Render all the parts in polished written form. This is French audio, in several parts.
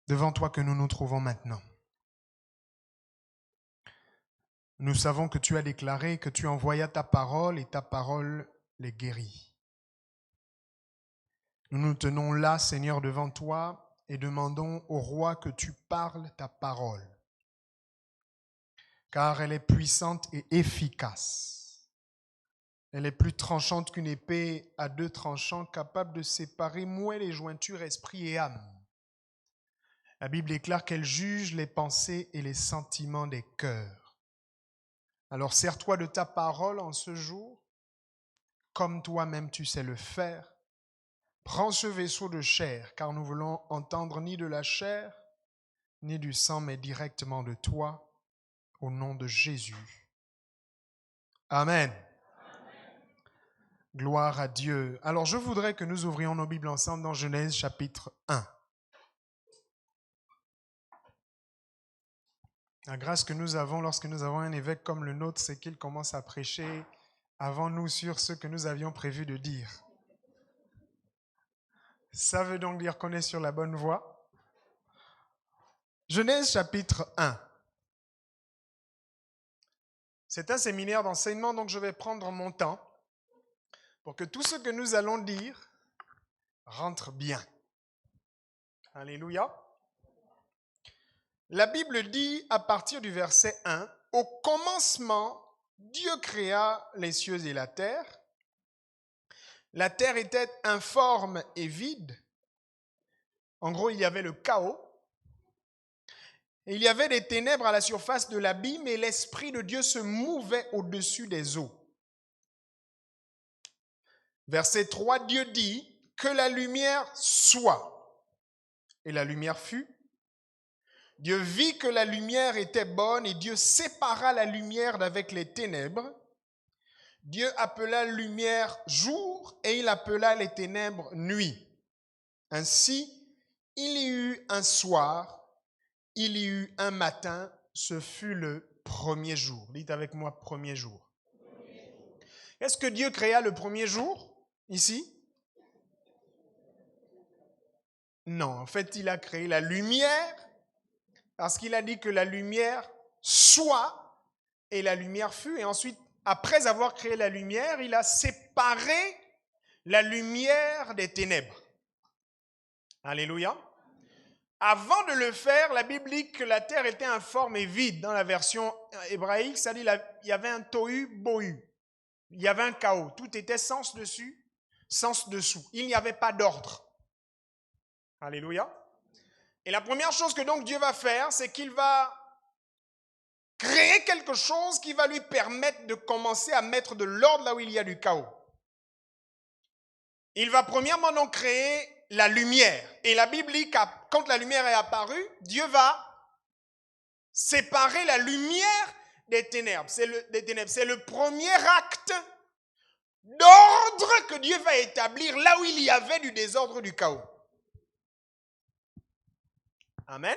devant toi que nous nous trouvons maintenant. Nous savons que tu as déclaré que tu envoyas ta parole et ta parole les guérit. Nous nous tenons là, Seigneur, devant toi et demandons au roi que tu parles ta parole, car elle est puissante et efficace. Elle est plus tranchante qu'une épée à deux tranchants, capable de séparer moelle et jointure, esprit et âme. La Bible déclare qu'elle juge les pensées et les sentiments des cœurs. Alors sers-toi de ta parole en ce jour, comme toi-même tu sais le faire. Prends ce vaisseau de chair, car nous voulons entendre ni de la chair, ni du sang, mais directement de toi, au nom de Jésus. Amen. Gloire à Dieu. Alors je voudrais que nous ouvrions nos Bibles ensemble dans Genèse chapitre 1. La grâce que nous avons lorsque nous avons un évêque comme le nôtre, c'est qu'il commence à prêcher avant nous sur ce que nous avions prévu de dire. Ça veut donc dire qu'on est sur la bonne voie. Genèse chapitre 1. C'est un séminaire d'enseignement, donc je vais prendre mon temps pour que tout ce que nous allons dire rentre bien. Alléluia. La Bible dit à partir du verset 1, « Au commencement, Dieu créa les cieux et la terre. La terre était informe et vide. » En gros, il y avait le chaos. Et il y avait des ténèbres à la surface de l'abîme et l'Esprit de Dieu se mouvait au-dessus des eaux. Verset 3, Dieu dit « Que la lumière soit. » Et la lumière fut. Dieu vit que la lumière était bonne et Dieu sépara la lumière d'avec les ténèbres. Dieu appela lumière jour et il appela les ténèbres nuit. Ainsi, il y eut un soir, il y eut un matin, ce fut le premier jour. Dites avec moi, premier jour. Est-ce que Dieu créa le premier jour, ici? Non, en fait, il a créé la lumière, parce qu'il a dit que la lumière soit, et la lumière fut. Et ensuite, après avoir créé la lumière, il a séparé la lumière des ténèbres. Alléluia. Avant de le faire, la Bible dit que la terre était informe et vide. Dans la version hébraïque, ça dit qu'il y avait un tohu bohu. Il y avait un chaos. Tout était sens dessus, sens dessous. Il n'y avait pas d'ordre. Alléluia. Et la première chose que donc Dieu va faire, c'est qu'il va créer quelque chose qui va lui permettre de commencer à mettre de l'ordre là où il y a du chaos. Il va premièrement donc créer la lumière. Et la Bible dit que quand la lumière est apparue, Dieu va séparer la lumière des ténèbres. C'est le premier acte d'ordre que Dieu va établir là où il y avait du désordre, du chaos. Amen.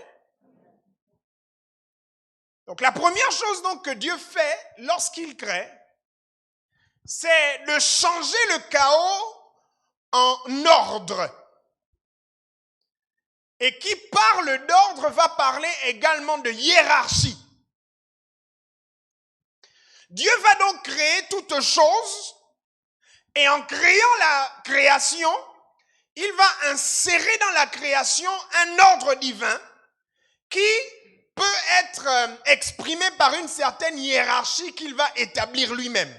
Donc la première chose donc que Dieu fait lorsqu'il crée, c'est de changer le chaos en ordre. Et qui parle d'ordre va parler également de hiérarchie. Dieu va donc créer toutes choses et en créant la création, il va insérer dans la création un ordre divin qui peut être exprimé par une certaine hiérarchie qu'il va établir lui-même.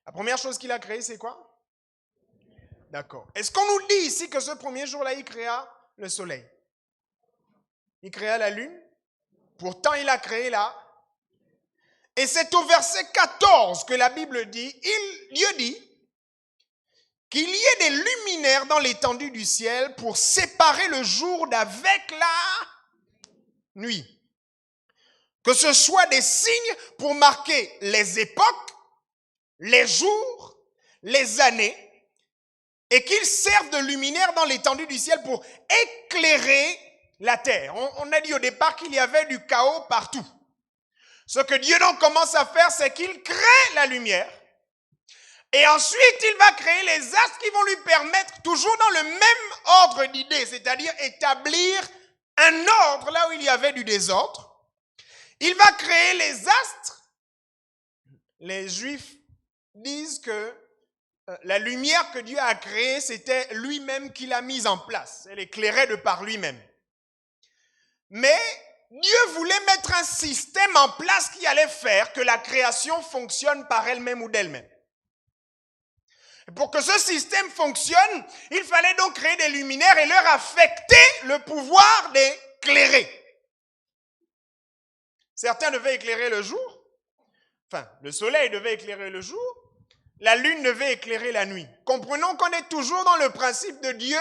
La première chose qu'il a créée, c'est quoi? D'accord. Est-ce qu'on nous dit ici que ce premier jour-là, il créa le soleil? Il créa la lune? Pourtant, il a créé la... Et c'est au verset 14 que la Bible dit, Dieu dit, qu'il y ait des luminaires dans l'étendue du ciel pour séparer le jour d'avec la nuit. Que ce soit des signes pour marquer les époques, les jours, les années, et qu'ils servent de luminaires dans l'étendue du ciel pour éclairer la terre. On a dit au départ qu'il y avait du chaos partout. Ce que Dieu donc commence à faire, c'est qu'il crée la lumière. Et ensuite, il va créer les astres qui vont lui permettre, toujours dans le même ordre d'idées, c'est-à-dire établir un ordre là où il y avait du désordre. Il va créer les astres. Les Juifs disent que la lumière que Dieu a créée, c'était lui-même qui l'a mise en place. Elle éclairait de par lui-même. Mais Dieu voulait mettre un système en place qui allait faire que la création fonctionne par elle-même ou d'elle-même. Et pour que ce système fonctionne, il fallait donc créer des luminaires et leur affecter le pouvoir d'éclairer. Certains devaient éclairer le jour. Enfin, le soleil devait éclairer le jour. La lune devait éclairer la nuit. Comprenons qu'on est toujours dans le principe de Dieu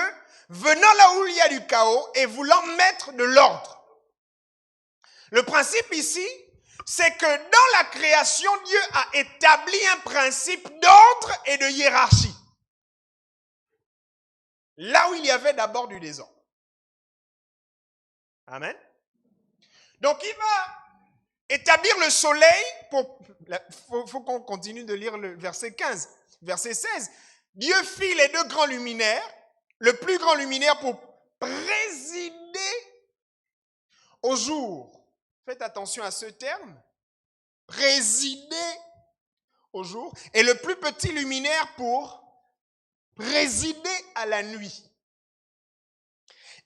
venant là où il y a du chaos et voulant mettre de l'ordre. Le principe ici, c'est que dans la création, Dieu a établi un principe d'ordre et de hiérarchie. Là où il y avait d'abord du désordre. Amen. Donc il va établir le soleil faut qu'on continue de lire le verset 15. Verset 16. Dieu fit les deux grands luminaires, le plus grand luminaire pour présider au jour. Faites attention à ce terme. Présider au jour. Et le plus petit luminaire pour présider à la nuit.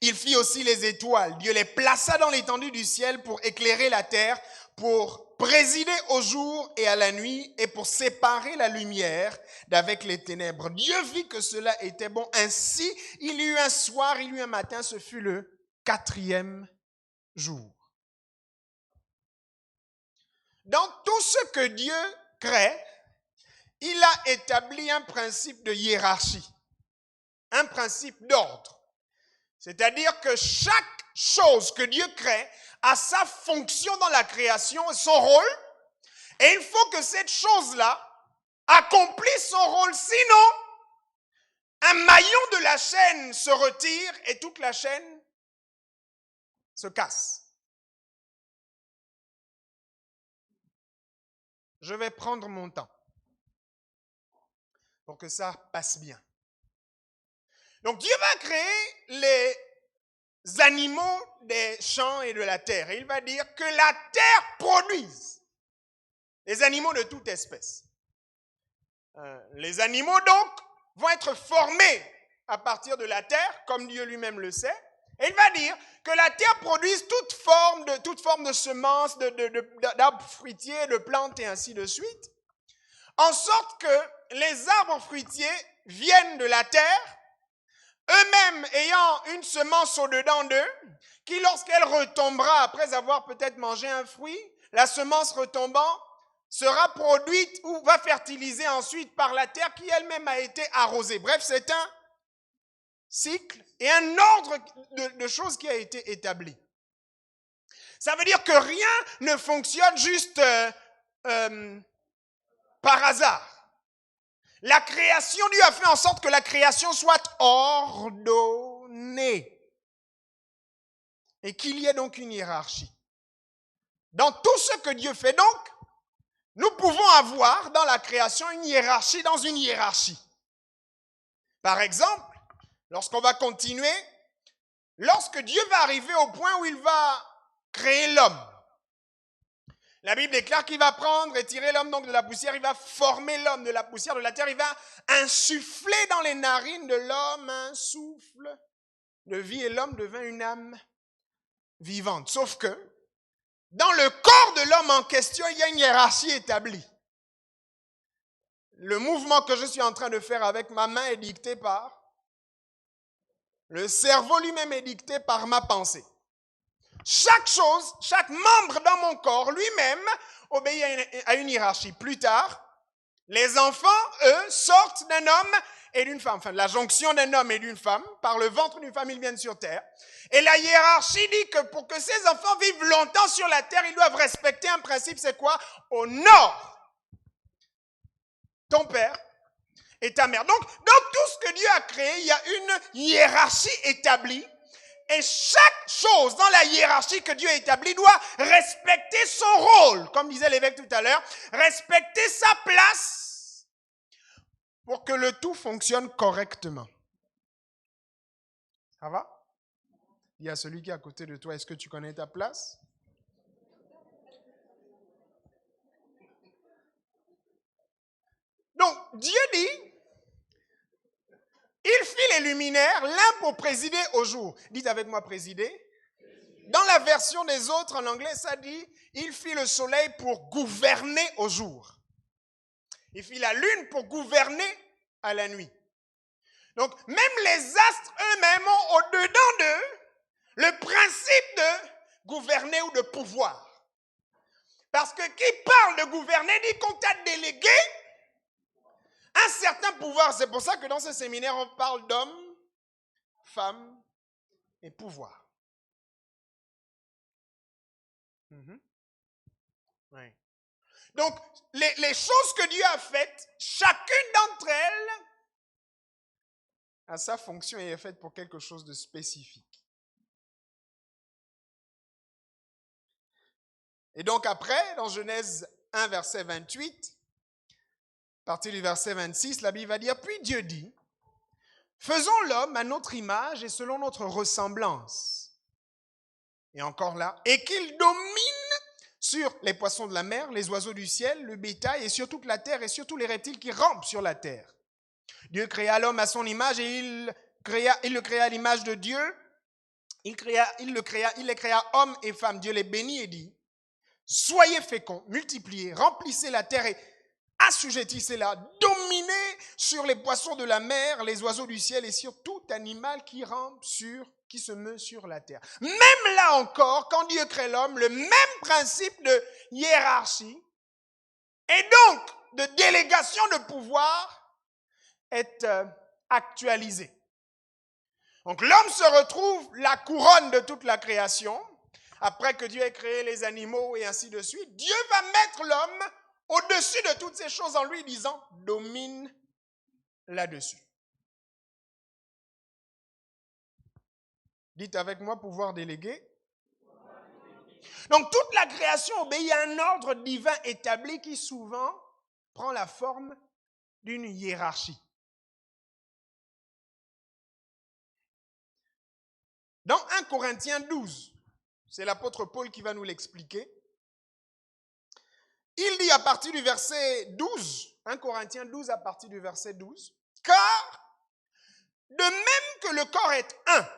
Il fit aussi les étoiles. Dieu les plaça dans l'étendue du ciel pour éclairer la terre, pour présider au jour et à la nuit et pour séparer la lumière d'avec les ténèbres. Dieu vit que cela était bon. Ainsi, il y eut un soir, il y eut un matin, ce fut le 4e jour. Dans tout ce que Dieu crée, il a établi un principe de hiérarchie, un principe d'ordre. C'est-à-dire que chaque chose que Dieu crée a sa fonction dans la création, son rôle, et il faut que cette chose-là accomplisse son rôle. Sinon, un maillon de la chaîne se retire et toute la chaîne se casse. Je vais prendre mon temps pour que ça passe bien. Donc Dieu va créer les animaux des champs et de la terre. Et il va dire que la terre produise les animaux de toute espèce. Les animaux donc vont être formés à partir de la terre, comme Dieu lui-même le sait. Et il va dire que la terre produise toute forme de semences, d'arbres fruitiers, de plantes et ainsi de suite. En sorte que les arbres fruitiers viennent de la terre, eux-mêmes ayant une semence au-dedans d'eux, qui lorsqu'elle retombera après avoir peut-être mangé un fruit, la semence retombant sera produite ou va fertiliser ensuite par la terre qui elle-même a été arrosée. Bref, c'est un cycle et un ordre de choses qui a été établi. Ça veut dire que rien ne fonctionne juste par hasard. La création, Dieu a fait en sorte que la création soit ordonnée. Et qu'il y ait donc une hiérarchie. Dans tout ce que Dieu fait donc, nous pouvons avoir dans la création une hiérarchie dans une hiérarchie. Par exemple, lorsqu'on va continuer, lorsque Dieu va arriver au point où il va créer l'homme, la Bible déclare qu'il va prendre et tirer l'homme donc de la poussière, il va former l'homme de la poussière de la terre, il va insuffler dans les narines de l'homme un souffle de vie et l'homme devint une âme vivante. Sauf que dans le corps de l'homme en question, il y a une hiérarchie établie. Le mouvement que je suis en train de faire avec ma main est dicté par le cerveau lui-même est dicté par ma pensée. Chaque chose, chaque membre dans mon corps lui-même obéit à une hiérarchie. Plus tard, les enfants, eux, sortent d'un homme et d'une femme. Enfin, la jonction d'un homme et d'une femme. Par le ventre d'une femme, ils viennent sur terre. Et la hiérarchie dit que pour que ces enfants vivent longtemps sur la terre, ils doivent respecter un principe, c'est quoi? Honore ton père et ta mère. Donc, dans tout ce que Dieu a créé, il y a une hiérarchie établie. Et chaque chose dans la hiérarchie que Dieu a établie doit respecter son rôle. Comme disait l'évêque tout à l'heure, respecter sa place pour que le tout fonctionne correctement. Ça va? Il y a celui qui est à côté de toi. Est-ce que tu connais ta place? Donc, Dieu dit, il fit les luminaires, l'un pour présider au jour. Dites avec moi présider. Dans la version des autres, en anglais, ça dit, il fit le soleil pour gouverner au jour. Il fit la lune pour gouverner à la nuit. Donc, même les astres eux-mêmes ont au-dedans d'eux le principe de gouverner ou de pouvoir. Parce que qui parle de gouverner dit qu'on t'a délégué un certain pouvoir. C'est pour ça que dans ce séminaire, on parle d'hommes, femmes et pouvoir. Oui. Donc, les choses que Dieu a faites, chacune d'entre elles a sa fonction et est faite pour quelque chose de spécifique. Et donc après, dans Genèse 1, verset 28, à partir du verset 26, la Bible va dire, puis Dieu dit, faisons l'homme à notre image et selon notre ressemblance. Et encore là, et qu'il domine sur les poissons de la mer, les oiseaux du ciel, le bétail et sur toute la terre et sur tous les reptiles qui rampent sur la terre. Dieu créa l'homme à son image et il le créa à l'image de Dieu. Il les créa hommes et femmes. Dieu les bénit et dit, soyez féconds, multipliez, remplissez la terre et assujettissez-la, dominez sur les poissons de la mer, les oiseaux du ciel et sur tout animal qui rampe qui se meut sur la terre. Même là encore, quand Dieu crée l'homme, le même principe de hiérarchie et donc de délégation de pouvoir est actualisé. Donc l'homme se retrouve la couronne de toute la création. Après que Dieu ait créé les animaux et ainsi de suite, Dieu va mettre l'homme au-dessus de toutes ces choses en lui disant, domine là-dessus. Dites avec moi, pouvoir déléguer. Donc toute la création obéit à un ordre divin établi qui souvent prend la forme d'une hiérarchie. Dans 1 Corinthiens 12, c'est l'apôtre Paul qui va nous l'expliquer. Il dit à partir du verset 12, 1 Corinthiens 12 à partir du verset 12, car de même que le corps est un,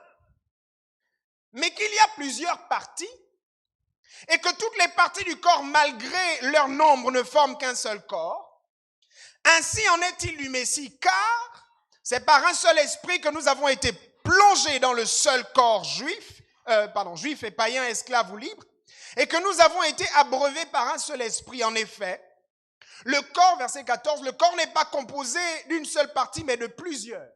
mais qu'il y a plusieurs parties, et que toutes les parties du corps, malgré leur nombre, ne forment qu'un seul corps, ainsi en est-il du Messie, car c'est par un seul esprit que nous avons été plongés dans le seul corps juif et païen, esclaves ou libres, et que nous avons été abreuvés par un seul esprit. En effet, le corps, verset 14, le corps n'est pas composé d'une seule partie, mais de plusieurs.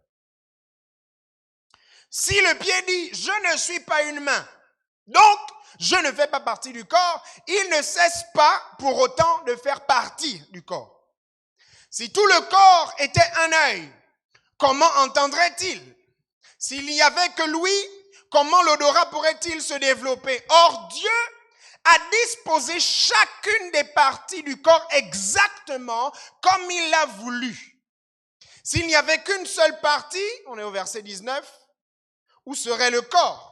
Si le pied dit, je ne suis pas une main, donc je ne fais pas partie du corps, il ne cesse pas pour autant de faire partie du corps. Si tout le corps était un œil, comment entendrait-il? S'il n'y avait que l'ouïe, comment l'odorat pourrait-il se développer? Or, Dieu a disposé chacune des parties du corps exactement comme il l'a voulu. S'il n'y avait qu'une seule partie, on est au verset 19, où serait le corps?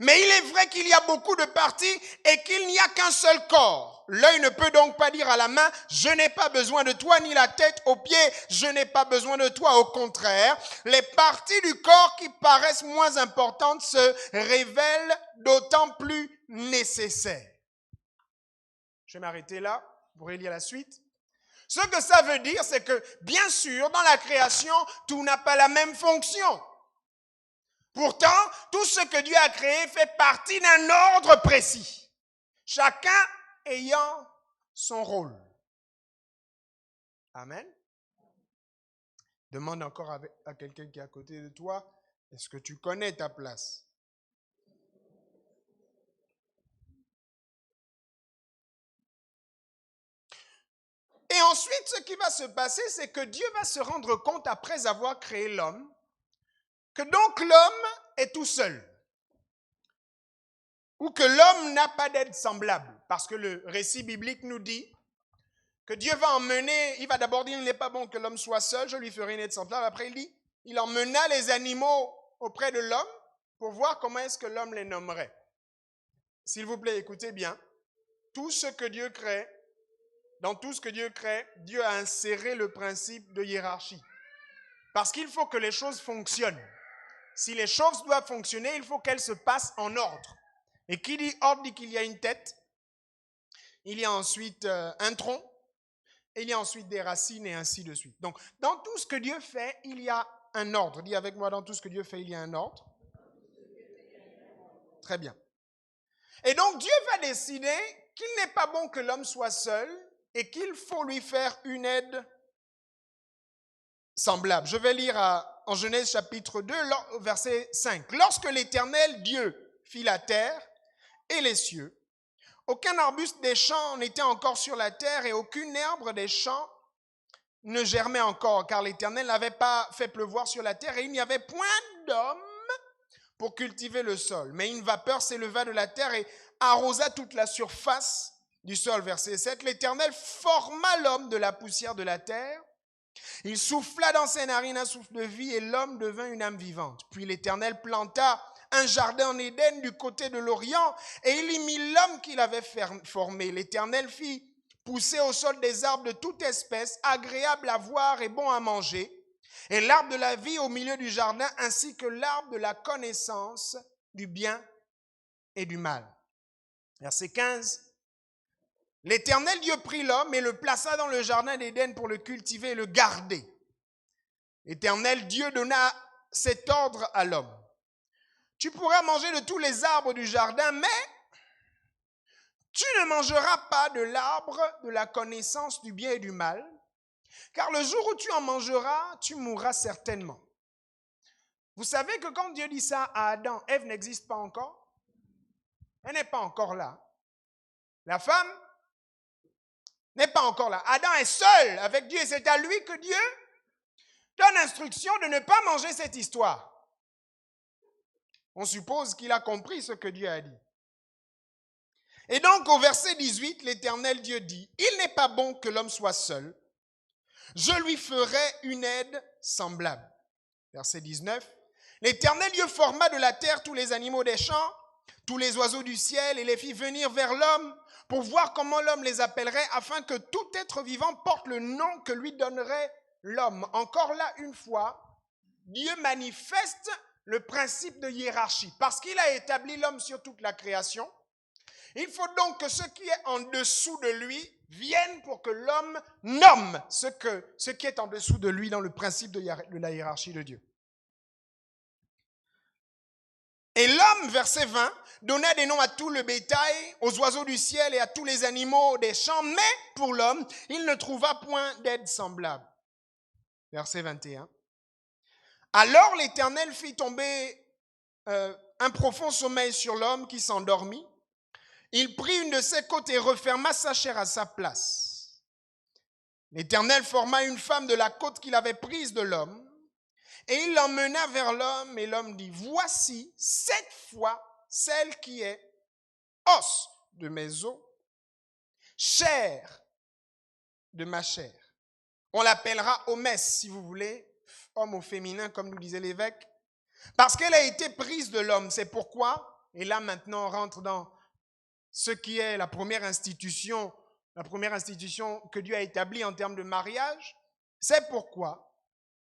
Mais il est vrai qu'il y a beaucoup de parties et qu'il n'y a qu'un seul corps. L'œil ne peut donc pas dire à la main, je n'ai pas besoin de toi, ni la tête aux pieds, je n'ai pas besoin de toi. Au contraire, les parties du corps qui paraissent moins importantes se révèlent d'autant plus nécessaires. Je vais m'arrêter là pour lire la suite. Ce que ça veut dire, c'est que, bien sûr, dans la création, tout n'a pas la même fonction. Pourtant, tout ce que Dieu a créé fait partie d'un ordre précis, chacun ayant son rôle. Amen. Demande encore à quelqu'un qui est à côté de toi, est-ce que tu connais ta place? Et ensuite, ce qui va se passer, c'est que Dieu va se rendre compte, après avoir créé l'homme, que donc l'homme est tout seul. Ou que l'homme n'a pas d'aide semblable. Parce que le récit biblique nous dit que Dieu va emmener, il va d'abord dire, il n'est pas bon que l'homme soit seul, je lui ferai une aide semblable. Après, il dit, il emmena les animaux auprès de l'homme pour voir comment est-ce que l'homme les nommerait. S'il vous plaît, écoutez bien. Tout ce que Dieu crée, dans tout ce que Dieu crée, Dieu a inséré le principe de hiérarchie. Parce qu'il faut que les choses fonctionnent. Si les choses doivent fonctionner, il faut qu'elles se passent en ordre. Et qui dit ordre dit qu'il y a une tête, il y a ensuite un tronc, et il y a ensuite des racines et ainsi de suite. Donc, dans tout ce que Dieu fait, il y a un ordre. Dis avec moi, dans tout ce que Dieu fait, il y a un ordre. Très bien. Et donc, Dieu va décider qu'il n'est pas bon que l'homme soit seul et qu'il faut lui faire une aide semblable. Je vais lire en Genèse chapitre 2, verset 5. Lorsque l'Éternel Dieu fit la terre et les cieux, aucun arbuste des champs n'était encore sur la terre et aucune herbe des champs ne germait encore, car l'Éternel n'avait pas fait pleuvoir sur la terre et il n'y avait point d'homme pour cultiver le sol. Mais une vapeur s'éleva de la terre et arrosa toute la surface du sol. Verset 7. L'Éternel forma l'homme de la poussière de la terre. Il souffla dans ses narines un souffle de vie et l'homme devint une âme vivante. Puis l'Éternel planta un jardin en Éden du côté de l'Orient et il y mit l'homme qu'il avait formé. L'Éternel fit pousser au sol des arbres de toute espèce, agréables à voir et bons à manger, et l'arbre de la vie au milieu du jardin, ainsi que l'arbre de la connaissance du bien et du mal. Verset 15. L'Éternel Dieu prit l'homme et le plaça dans le jardin d'Éden pour le cultiver et le garder. L'Éternel Dieu donna cet ordre à l'homme. Tu pourras manger de tous les arbres du jardin, mais tu ne mangeras pas de l'arbre de la connaissance du bien et du mal, car le jour où tu en mangeras, tu mourras certainement. Vous savez que quand Dieu dit ça à Adam, Ève n'existe pas encore. Elle n'est pas encore là. La femme n'est pas encore là. Adam est seul avec Dieu et c'est à lui que Dieu donne instruction de ne pas manger cette histoire. On suppose qu'il a compris ce que Dieu a dit. Et donc au verset 18, l'Éternel Dieu dit, « Il n'est pas bon que l'homme soit seul. Je lui ferai une aide semblable. » Verset 19, « L'Éternel Dieu forma de la terre tous les animaux des champs, tous les oiseaux du ciel, et les fit venir vers l'homme pour voir comment l'homme les appellerait, afin que tout être vivant porte le nom que lui donnerait l'homme. » Encore là, une fois, Dieu manifeste le principe de hiérarchie. Parce qu'il a établi l'homme sur toute la création, il faut donc que ce qui est en dessous de lui vienne pour que l'homme nomme ce qui est en dessous de lui dans le principe de la hiérarchie de Dieu. Et l'homme, verset 20, donna des noms à tout le bétail, aux oiseaux du ciel et à tous les animaux des champs, mais pour l'homme, il ne trouva point d'aide semblable. Verset 21. Alors l'Éternel fit tomber un profond sommeil sur l'homme qui s'endormit. Il prit une de ses côtes et referma sa chair à sa place. L'Éternel forma une femme de la côte qu'il avait prise de l'homme, et il l'emmena vers l'homme, et l'homme dit, « Voici cette fois celle qui est os de mes os, chair de ma chair. » On l'appellera Homès, si vous voulez, homme au féminin, comme nous disait l'évêque, parce qu'elle a été prise de l'homme. C'est pourquoi, et là maintenant on rentre dans ce qui est la première institution que Dieu a établie en termes de mariage, c'est pourquoi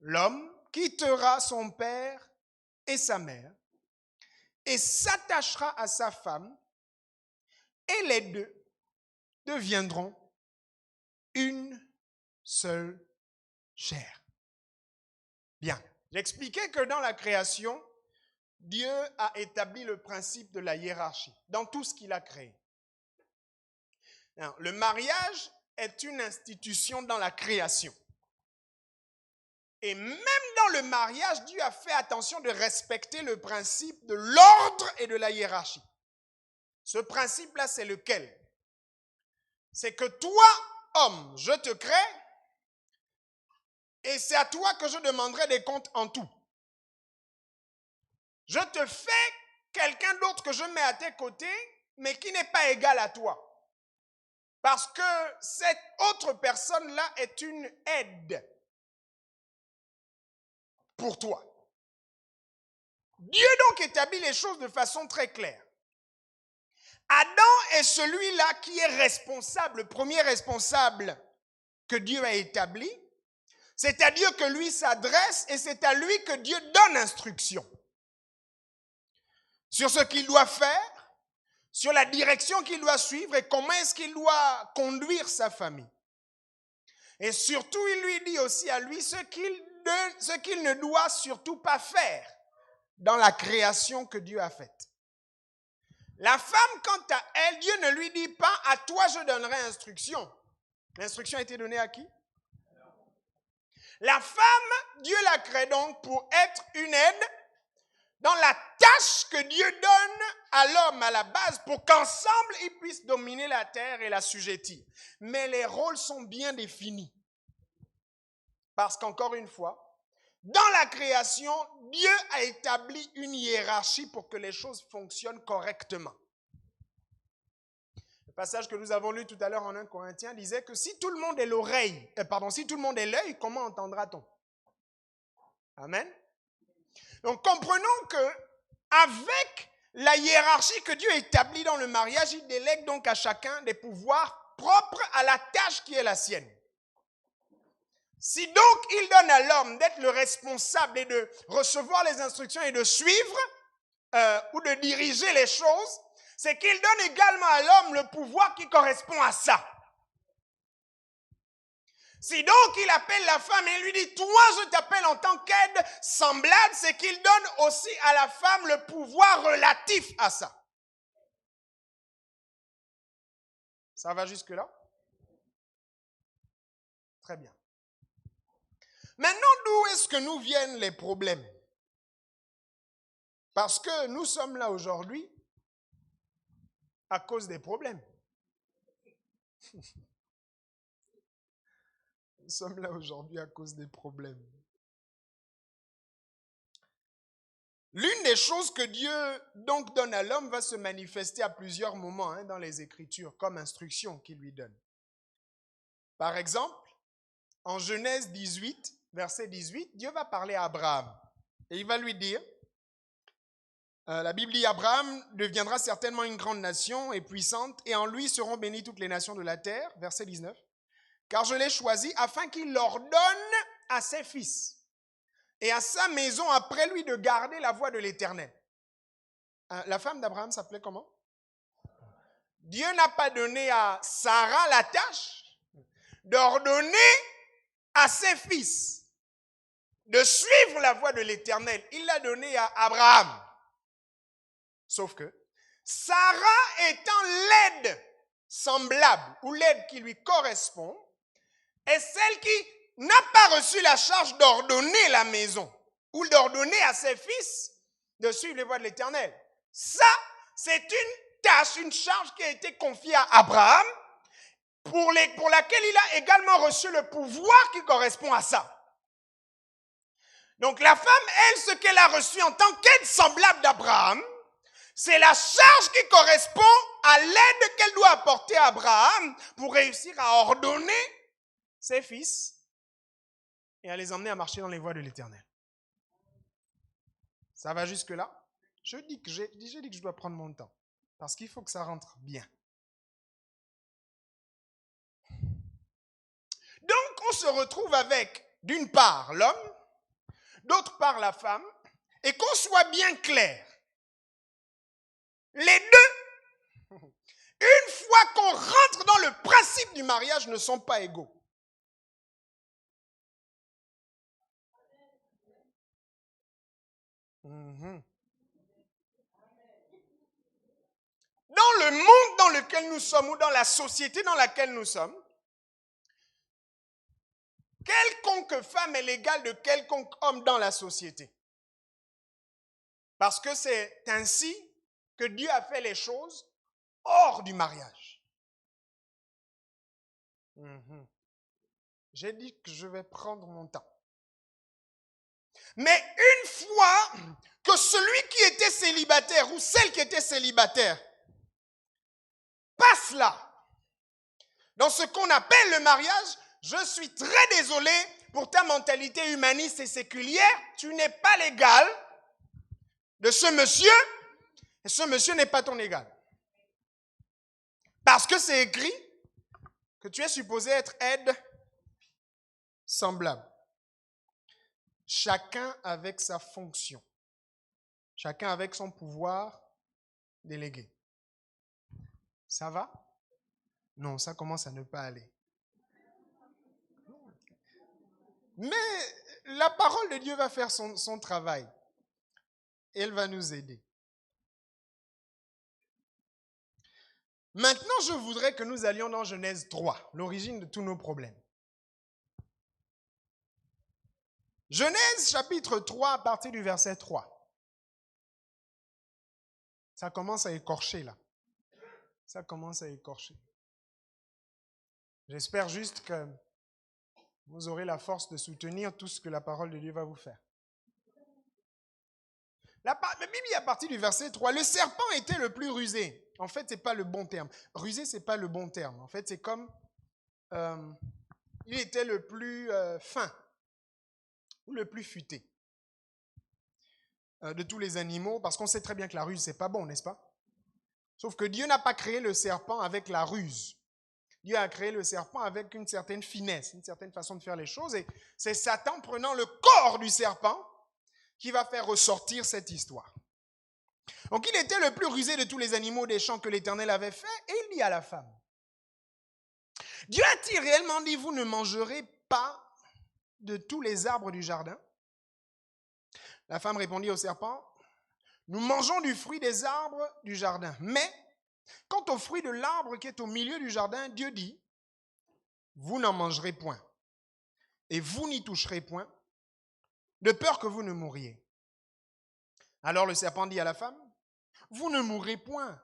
l'homme quittera son père et sa mère et s'attachera à sa femme et les deux deviendront une seule chair. Bien, j'expliquais que dans la création, Dieu a établi le principe de la hiérarchie dans tout ce qu'il a créé. Alors, le mariage est une institution dans la création. Et même dans le mariage, Dieu a fait attention de respecter le principe de l'ordre et de la hiérarchie. Ce principe-là, c'est lequel? C'est que toi, homme, je te crée et c'est à toi que je demanderai des comptes en tout. Je te fais quelqu'un d'autre que je mets à tes côtés, mais qui n'est pas égal à toi. Parce que cette autre personne-là est une aide pour toi. Dieu donc établit les choses de façon très claire. Adam est celui-là qui est responsable, le premier responsable que Dieu a établi. C'est-à-dire que lui s'adresse et c'est à lui que Dieu donne instruction sur ce qu'il doit faire, sur la direction qu'il doit suivre et comment est-ce qu'il doit conduire sa famille. Et surtout, il lui dit aussi à lui ce qu'il ne doit surtout pas faire dans la création que Dieu a faite. La femme, quant à elle, Dieu ne lui dit pas « à toi je donnerai instruction ». L'instruction a été donnée à qui? La femme, Dieu la crée donc pour être une aide dans la tâche que Dieu donne à l'homme à la base pour qu'ensemble ils puissent dominer la terre et l'assujettir. Mais les rôles sont bien définis. Parce qu'encore une fois, dans la création, Dieu a établi une hiérarchie pour que les choses fonctionnent correctement. Le passage que nous avons lu tout à l'heure en 1 Corinthiens disait que si tout le monde est si tout le monde est l'œil, comment entendra-t-on? Amen. Donc comprenons que avec la hiérarchie que Dieu établit dans le mariage, il délègue donc à chacun des pouvoirs propres à la tâche qui est la sienne. Si donc il donne à l'homme d'être le responsable et de recevoir les instructions et de suivre ou de diriger les choses, c'est qu'il donne également à l'homme le pouvoir qui correspond à ça. Si donc il appelle la femme et lui dit « toi je t'appelle en tant qu'aide semblable », c'est qu'il donne aussi à la femme le pouvoir relatif à ça. Ça va jusque-là? Très bien. Maintenant, d'où est-ce que nous viennent les problèmes? Parce que nous sommes là aujourd'hui à cause des problèmes. Nous sommes là aujourd'hui à cause des problèmes. L'une des choses que Dieu donc donne à l'homme va se manifester à plusieurs moments dans les Écritures comme instruction qu'il lui donne. Par exemple, en Genèse 18, verset 18, Dieu va parler à Abraham et il va lui dire, la Bible dit, Abraham deviendra certainement une grande nation et puissante et en lui seront bénies toutes les nations de la terre, verset 19, car je l'ai choisi afin qu'il ordonne à ses fils et à sa maison après lui de garder la voie de l'Éternel. La femme d'Abraham s'appelait comment? Dieu n'a pas donné à Sarah la tâche d'ordonner à ses fils de suivre la voie de l'Éternel. Il l'a donné à Abraham. Sauf que Sarah étant l'aide semblable ou l'aide qui lui correspond est celle qui n'a pas reçu la charge d'ordonner la maison ou d'ordonner à ses fils de suivre les voies de l'Éternel. Ça, c'est une tâche, une charge qui a été confiée à Abraham pour laquelle il a également reçu le pouvoir qui correspond à ça. Donc la femme, elle, ce qu'elle a reçu en tant qu'aide semblable d'Abraham, c'est la charge qui correspond à l'aide qu'elle doit apporter à Abraham pour réussir à ordonner ses fils et à les emmener à marcher dans les voies de l'Éternel. Ça va jusque-là? J'ai dit que je dois prendre mon temps parce qu'il faut que ça rentre bien. Donc, on se retrouve avec, d'une part, l'homme, d'autre part, la femme, et qu'on soit bien clair. Les deux, une fois qu'on rentre dans le principe du mariage, ne sont pas égaux. Dans le monde dans lequel nous sommes ou dans la société dans laquelle nous sommes, quelconque femme est l'égale de quelconque homme dans la société. Parce que c'est ainsi que Dieu a fait les choses hors du mariage. J'ai dit que je vais prendre mon temps. Mais une fois que celui qui était célibataire ou celle qui était célibataire passe là, dans ce qu'on appelle le mariage, je suis très désolé pour ta mentalité humaniste et séculière, tu n'es pas l'égal de ce monsieur, et ce monsieur n'est pas ton égal. Parce que c'est écrit que tu es supposé être aide semblable. Chacun avec sa fonction. Chacun avec son pouvoir délégué. Ça va? Non, ça commence à ne pas aller. Mais la parole de Dieu va faire son travail. Elle va nous aider. Maintenant, je voudrais que nous allions dans Genèse 3, l'origine de tous nos problèmes. Genèse chapitre 3 à partir du verset 3. Ça commence à écorcher là. Ça commence à écorcher. J'espère juste que vous aurez la force de soutenir tout ce que la parole de Dieu va vous faire. La Bible dit à partir du verset 3, le serpent était le plus rusé. En fait, ce n'est pas le bon terme. Rusé, ce n'est pas le bon terme. En fait, c'est comme, il était le plus fin ou le plus futé de tous les animaux, parce qu'on sait très bien que la ruse, ce n'est pas bon, n'est-ce pas? Sauf que Dieu n'a pas créé le serpent avec la ruse. Dieu a créé le serpent avec une certaine finesse, une certaine façon de faire les choses. Et c'est Satan prenant le corps du serpent qui va faire ressortir cette histoire. Donc il était le plus rusé de tous les animaux des champs que l'Éternel avait fait, et il dit à la femme, Dieu a-t-il réellement dit, vous ne mangerez pas de tous les arbres du jardin? La femme répondit au serpent, nous mangeons du fruit des arbres du jardin, mais quant au fruit de l'arbre qui est au milieu du jardin, Dieu dit, vous n'en mangerez point, et vous n'y toucherez point, de peur que vous ne mouriez. Alors le serpent dit à la femme, vous ne mourrez point,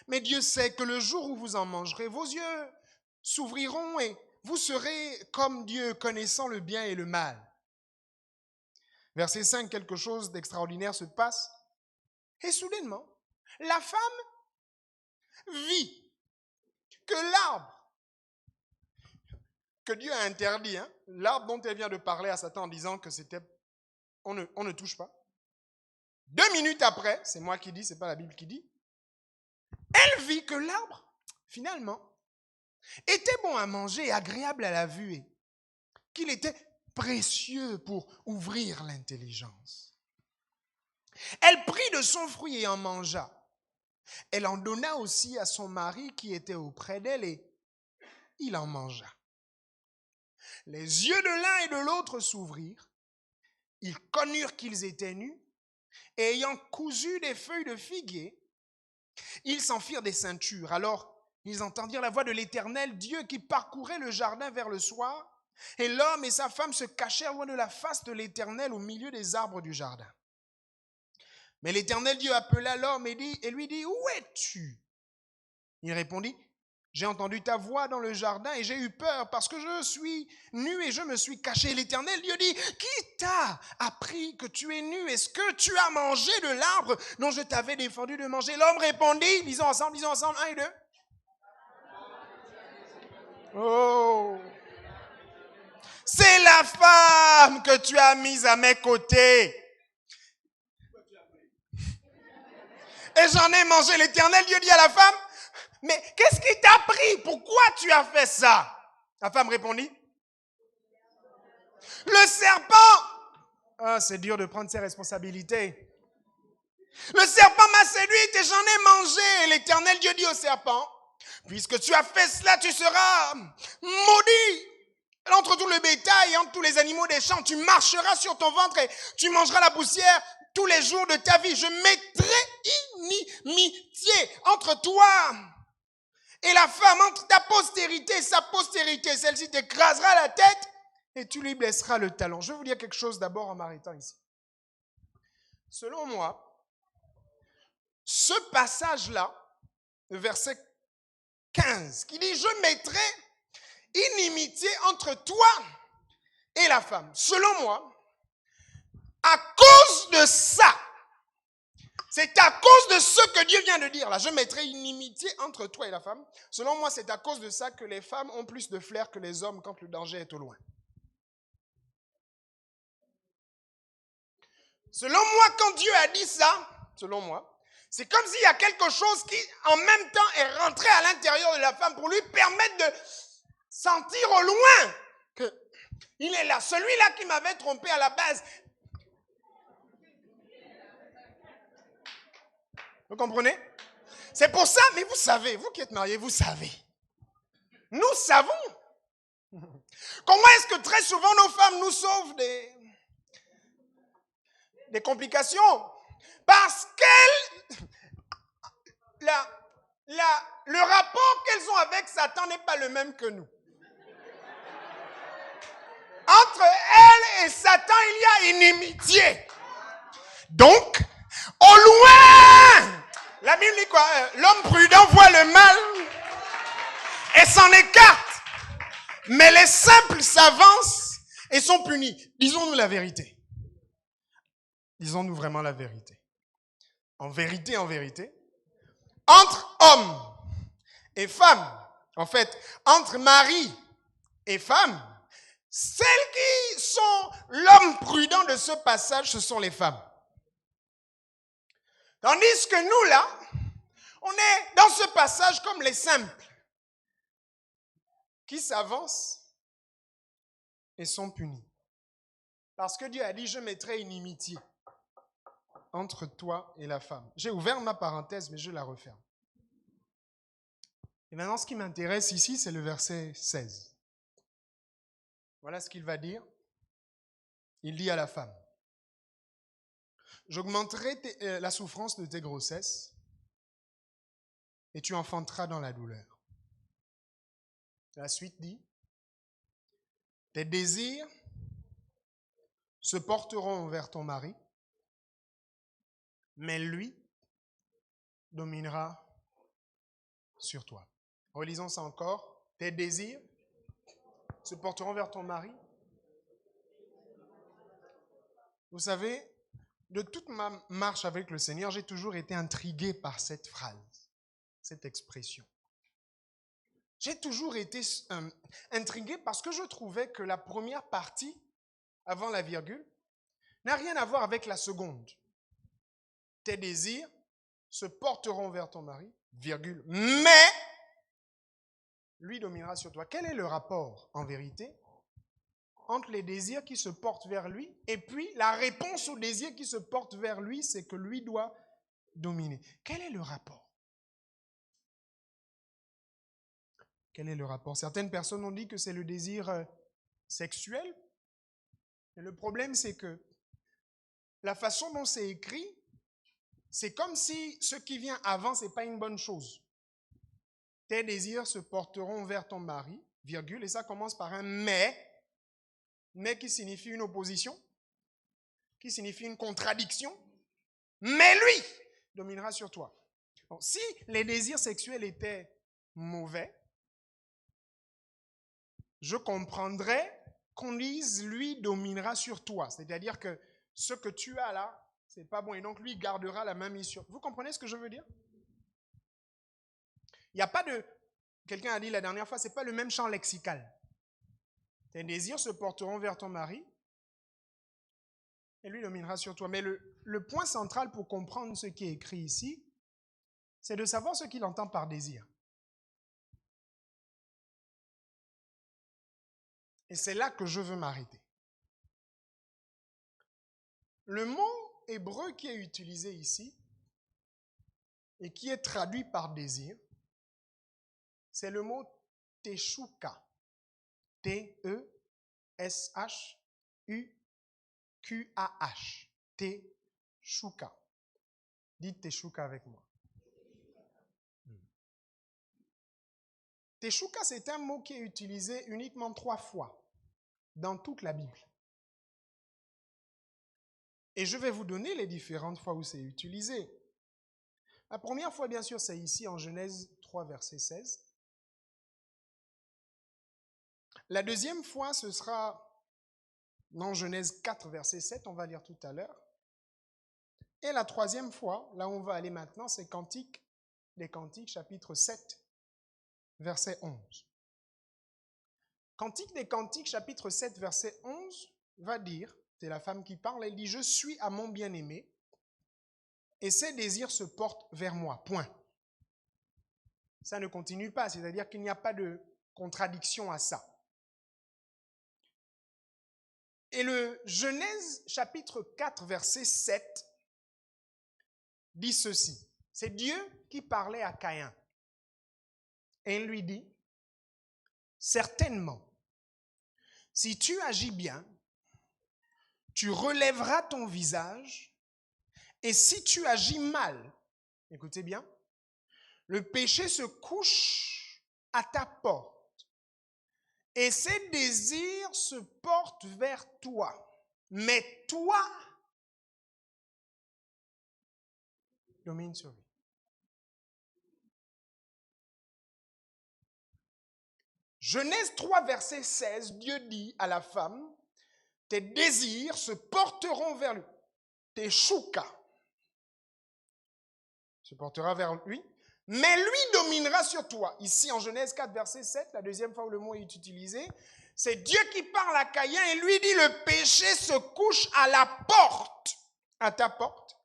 mais Dieu sait que le jour où vous en mangerez, vos yeux s'ouvriront et vous serez comme Dieu, connaissant le bien et le mal. Verset 5, quelque chose d'extraordinaire se passe, et soudainement, la femme vit que l'arbre que Dieu a interdit, l'arbre dont elle vient de parler à Satan en disant que c'était, on ne touche pas. 2 minutes après, c'est moi qui dis, c'est pas la Bible qui dit, elle vit que l'arbre, finalement, était bon à manger et agréable à la vue et qu'il était précieux pour ouvrir l'intelligence. Elle prit de son fruit et en mangea. Elle en donna aussi à son mari qui était auprès d'elle et il en mangea. Les yeux de l'un et de l'autre s'ouvrirent. Ils connurent qu'ils étaient nus et ayant cousu des feuilles de figuier, ils s'en firent des ceintures. Alors, ils entendirent la voix de l'Éternel, Dieu qui parcourait le jardin vers le soir, et l'homme et sa femme se cachèrent loin de la face de l'Éternel au milieu des arbres du jardin. Mais l'Éternel Dieu appela l'homme et lui dit, où es-tu? Il répondit, j'ai entendu ta voix dans le jardin et j'ai eu peur parce que je suis nu et je me suis caché. L'Éternel Dieu dit, qui t'a appris que tu es nu? Est-ce que tu as mangé de l'arbre dont je t'avais défendu de manger? L'homme répondit, lisons ensemble, 1 et 2. Oh, c'est la femme que tu as mise à mes côtés. Et j'en ai mangé. L'Éternel Dieu dit à la femme, mais qu'est-ce qui t'a pris? Pourquoi tu as fait ça? La femme répondit, le serpent. Ah, c'est dur de prendre ses responsabilités. Le serpent m'a séduite et j'en ai mangé. Et l'Éternel Dieu dit au serpent, puisque tu as fait cela, tu seras maudit entre tout le bétail et entre tous les animaux des champs. Tu marcheras sur ton ventre et tu mangeras la poussière tous les jours de ta vie. Je mettrai inimitié entre toi et la femme, entre ta postérité et sa postérité. Celle-ci t'écrasera la tête et tu lui blesseras le talon. Je vais vous dire quelque chose d'abord en m'arrêtant ici. Selon moi, ce passage-là, le verset 15, qui dit « Je mettrai inimitié entre toi et la femme ». Selon moi, à cause de ça, C'est à cause de ce que Dieu vient de dire là. Je mettrai une inimitié entre toi et la femme. Selon moi, c'est à cause de ça que les femmes ont plus de flair que les hommes quand le danger est au loin. Selon moi, quand Dieu a dit ça, selon moi, c'est comme s'il y a quelque chose qui, en même temps, est rentré à l'intérieur de la femme pour lui permettre de sentir au loin qu'il est là. Celui-là qui m'avait trompé à la base. Vous comprenez? C'est pour ça, mais vous savez, vous qui êtes mariés, vous savez. Nous savons. Comment est-ce que très souvent nos femmes nous sauvent des complications? Parce qu'elles, le rapport qu'elles ont avec Satan n'est pas le même que nous. Entre elles et Satan, il y a inimitié. Donc, au loin, la Bible dit quoi? L'homme prudent voit le mal et s'en écarte. Mais les simples s'avancent et sont punis. Disons-nous la vérité. Disons-nous vraiment la vérité. En vérité, entre hommes et femmes, en fait, entre mari et femme, celles qui sont l'homme prudent de ce passage, ce sont les femmes. Tandis que nous, là, on est dans ce passage comme les simples, qui s'avancent et sont punis. Parce que Dieu a dit, je mettrai une inimitié entre toi et la femme. J'ai ouvert ma parenthèse, mais je la referme. Et maintenant, ce qui m'intéresse ici, c'est le verset 16. Voilà ce qu'il va dire. Il dit à la femme, j'augmenterai la souffrance de tes grossesses et tu enfanteras dans la douleur. La suite dit, tes désirs se porteront vers ton mari, mais lui dominera sur toi. Relisons ça encore. Tes désirs se porteront vers ton mari. Vous savez, de toute ma marche avec le Seigneur, j'ai toujours été intrigué par cette phrase, cette expression. J'ai toujours été intrigué parce que je trouvais que la première partie, avant la virgule, n'a rien à voir avec la seconde. Tes désirs se porteront vers ton mari, virgule, mais lui dominera sur toi. Quel est le rapport, en vérité, entre les désirs qui se portent vers lui et puis la réponse aux désirs qui se portent vers lui, c'est que lui doit dominer. Quel est le rapport? Quel est le rapport? Certaines personnes ont dit que c'est le désir sexuel. Et le problème, c'est que la façon dont c'est écrit, c'est comme si ce qui vient avant, ce n'est pas une bonne chose. Tes désirs se porteront vers ton mari, virgule, et ça commence par un mais qui signifie une opposition, qui signifie une contradiction. Mais lui dominera sur toi. Donc, si les désirs sexuels étaient mauvais, je comprendrais qu'on dise lui dominera sur toi. C'est-à-dire que ce que tu as là, c'est pas bon. Et donc lui gardera la main mise sur. Vous comprenez ce que je veux dire? Il n'y a pas de. Quelqu'un a dit la dernière fois, c'est pas le même champ lexical. Tes désirs se porteront vers ton mari et lui dominera sur toi. Mais le point central pour comprendre ce qui est écrit ici, c'est de savoir ce qu'il entend par désir. Et c'est là que je veux m'arrêter. Le mot hébreu qui est utilisé ici et qui est traduit par désir, c'est le mot teshuka. T-E-S-H-U-Q-A-H. Teshuka. Dites teshuka avec moi. Teshuka, c'est un mot qui est utilisé uniquement 3 fois dans toute la Bible. Et je vais vous donner les différentes fois où c'est utilisé. La première fois, bien sûr, c'est ici en Genèse 3, verset 16. La deuxième fois, ce sera dans Genèse 4, verset 7, on va lire tout à l'heure. Et la troisième fois, là où on va aller maintenant, c'est Cantique des Cantiques, chapitre 7, verset 11. Cantique des Cantiques, chapitre 7, verset 11, va dire, c'est la femme qui parle, elle dit « Je suis à mon bien-aimé, et ses désirs se portent vers moi. » Point. Ça ne continue pas, c'est-à-dire qu'il n'y a pas de contradiction à ça. Et le Genèse chapitre 4, verset 7 dit ceci. C'est Dieu qui parlait à Caïn. Et il lui dit, certainement, si tu agis bien, tu relèveras ton visage, et si tu agis mal, écoutez bien, le péché se couche à ta porte, et ses désirs se portent vers toi. Mais toi, domine sur lui. Genèse 3, verset 16, Dieu dit à la femme, tes désirs se porteront vers lui. Tes choukas se portera vers lui, mais lui dominera sur toi. Ici, en Genèse 4, verset 7, la deuxième fois où le mot est utilisé, c'est Dieu qui parle à Caïn et lui dit, le péché se couche à la porte, à ta porte,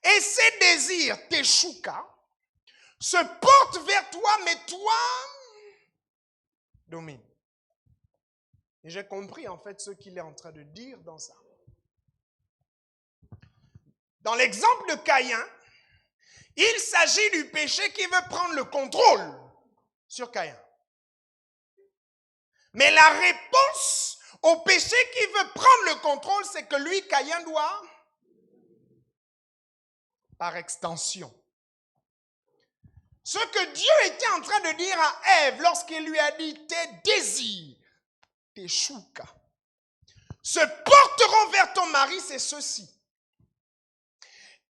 et ses désirs, tes choukas, se portent vers toi, mais toi, domine. Et j'ai compris en fait ce qu'il est en train de dire dans ça. Dans l'exemple de Caïn, il s'agit du péché qui veut prendre le contrôle sur Caïn. Mais la réponse au péché qui veut prendre le contrôle, c'est que lui, Caïn, doit, par extension. Ce que Dieu était en train de dire à Ève lorsqu'il lui a dit « tes désirs, tes choukas, se porteront vers ton mari », c'est ceci.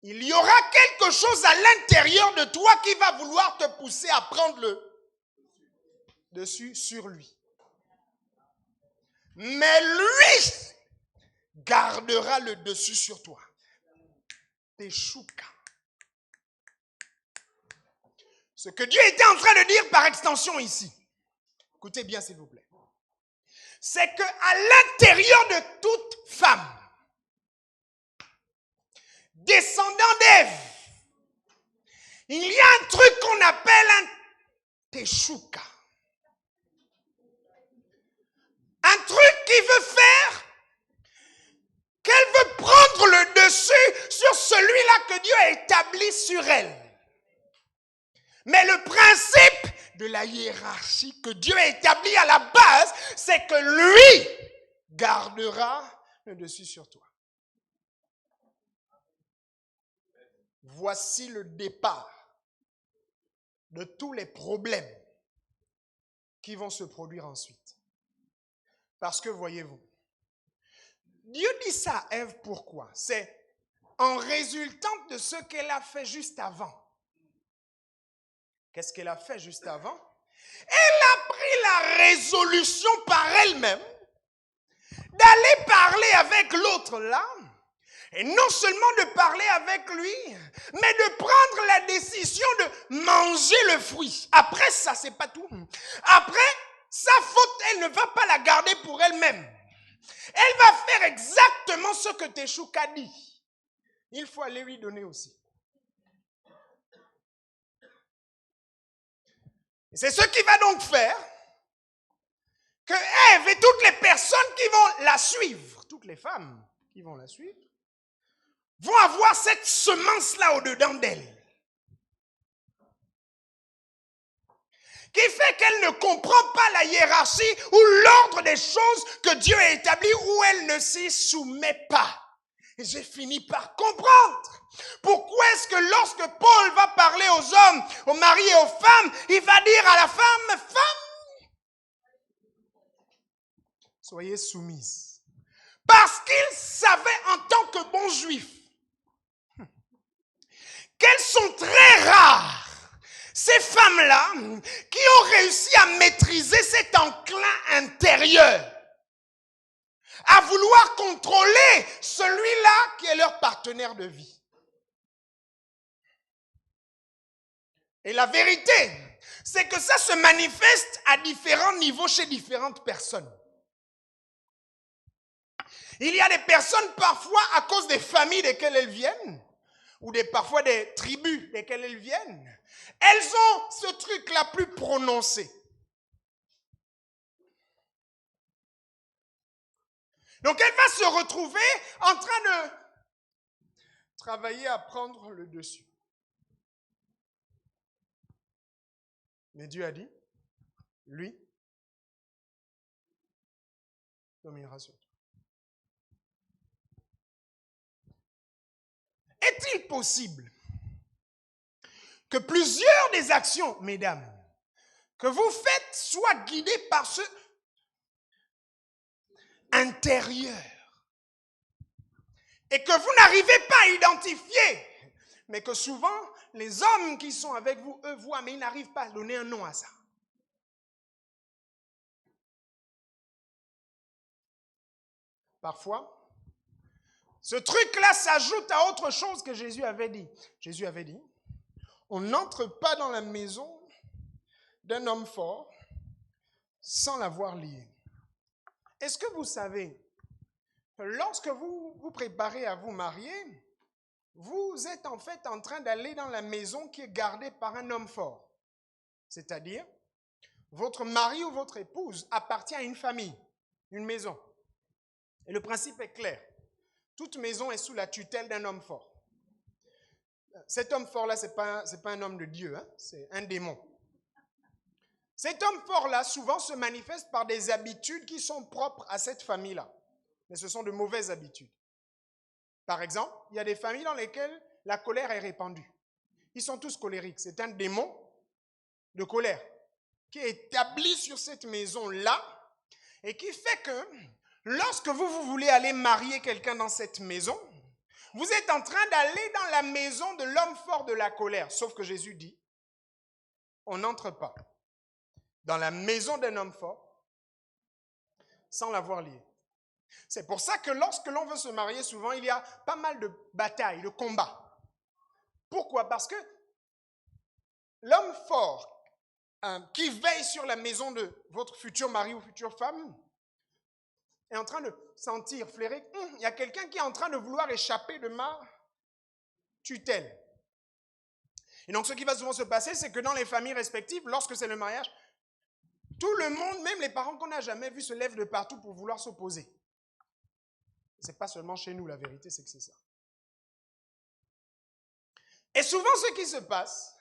Il y aura quelque chose à l'intérieur de toi qui va vouloir te pousser à prendre le dessus sur lui. Mais lui gardera le dessus sur toi. Tes choukas. Ce que Dieu était en train de dire par extension ici, écoutez bien s'il vous plaît, c'est qu'à l'intérieur de toute femme, descendant d'Ève, il y a un truc qu'on appelle un teshuka. Un truc qui veut faire qu'elle veut prendre le dessus sur celui-là que Dieu a établi sur elle. Mais le principe de la hiérarchie que Dieu a établi à la base, c'est que lui gardera le dessus sur toi. Voici le départ de tous les problèmes qui vont se produire ensuite. Parce que voyez-vous, Dieu dit ça à Ève pourquoi? C'est en résultant de ce qu'elle a fait juste avant. Qu'est-ce qu'elle a fait juste avant? Elle a pris la résolution par elle-même d'aller parler avec l'autre là. Et non seulement de parler avec lui, mais de prendre la décision de manger le fruit. Après ça, c'est pas tout. Après, sa faute, elle ne va pas la garder pour elle-même. Elle va faire exactement ce que Teshuka dit. Il faut aller lui donner aussi. Et c'est ce qui va donc faire que Ève et toutes les personnes qui vont la suivre, toutes les femmes qui vont la suivre, vont avoir cette semence-là au-dedans d'elle. Qui fait qu'elle ne comprend pas la hiérarchie ou l'ordre des choses que Dieu a établi où elle ne s'y soumet pas. Et j'ai fini par comprendre. Pourquoi est-ce que lorsque Paul va parler aux hommes, aux maris et aux femmes, il va dire à la femme, femme, soyez soumise. Parce qu'il savait en tant que bon juif qu'elles sont très rares, ces femmes-là, qui ont réussi à maîtriser cet enclin intérieur, à vouloir contrôler celui-là qui est leur partenaire de vie. Et la vérité, c'est que ça se manifeste à différents niveaux chez différentes personnes. Il y a des personnes parfois à cause des familles desquelles elles viennent, ou parfois des tribus desquelles elles viennent, elles ont ce truc-là plus prononcé. Donc elle va se retrouver en train de travailler à prendre le dessus. Mais Dieu a dit, lui, dominera sur toi. Est-il possible que plusieurs des actions, mesdames, que vous faites soient guidées par ce intérieur et que vous n'arrivez pas à identifier, mais que souvent, les hommes qui sont avec vous, eux voient, mais ils n'arrivent pas à donner un nom à ça. Parfois, ce truc-là s'ajoute à autre chose que Jésus avait dit. Jésus avait dit, on n'entre pas dans la maison d'un homme fort sans l'avoir lié. Est-ce que vous savez que lorsque vous vous préparez à vous marier, vous êtes en fait en train d'aller dans la maison qui est gardée par un homme fort. C'est-à-dire, votre mari ou votre épouse appartient à une famille, une maison. Et le principe est clair. Toute maison est sous la tutelle d'un homme fort. Cet homme fort-là, ce n'est pas un homme de Dieu, hein, c'est un démon. Cet homme fort-là, souvent, se manifeste par des habitudes qui sont propres à cette famille-là. Mais ce sont de mauvaises habitudes. Par exemple, il y a des familles dans lesquelles la colère est répandue. Ils sont tous colériques. C'est un démon de colère qui est établi sur cette maison-là et qui fait que lorsque vous voulez aller marier quelqu'un dans cette maison, vous êtes en train d'aller dans la maison de l'homme fort de la colère. Sauf que Jésus dit, on n'entre pas dans la maison d'un homme fort sans l'avoir lié. C'est pour ça que lorsque l'on veut se marier, souvent, il y a pas mal de batailles, de combats. Pourquoi? Parce que l'homme fort qui veille sur la maison de votre futur mari ou future femme est en train de sentir, flairer, il y a quelqu'un qui est en train de vouloir échapper de ma tutelle. Et donc, ce qui va souvent se passer, c'est que dans les familles respectives, lorsque c'est le mariage, tout le monde, même les parents qu'on n'a jamais vus, se lèvent de partout pour vouloir s'opposer. Ce n'est pas seulement chez nous, la vérité, c'est que c'est ça. Et souvent, ce qui se passe,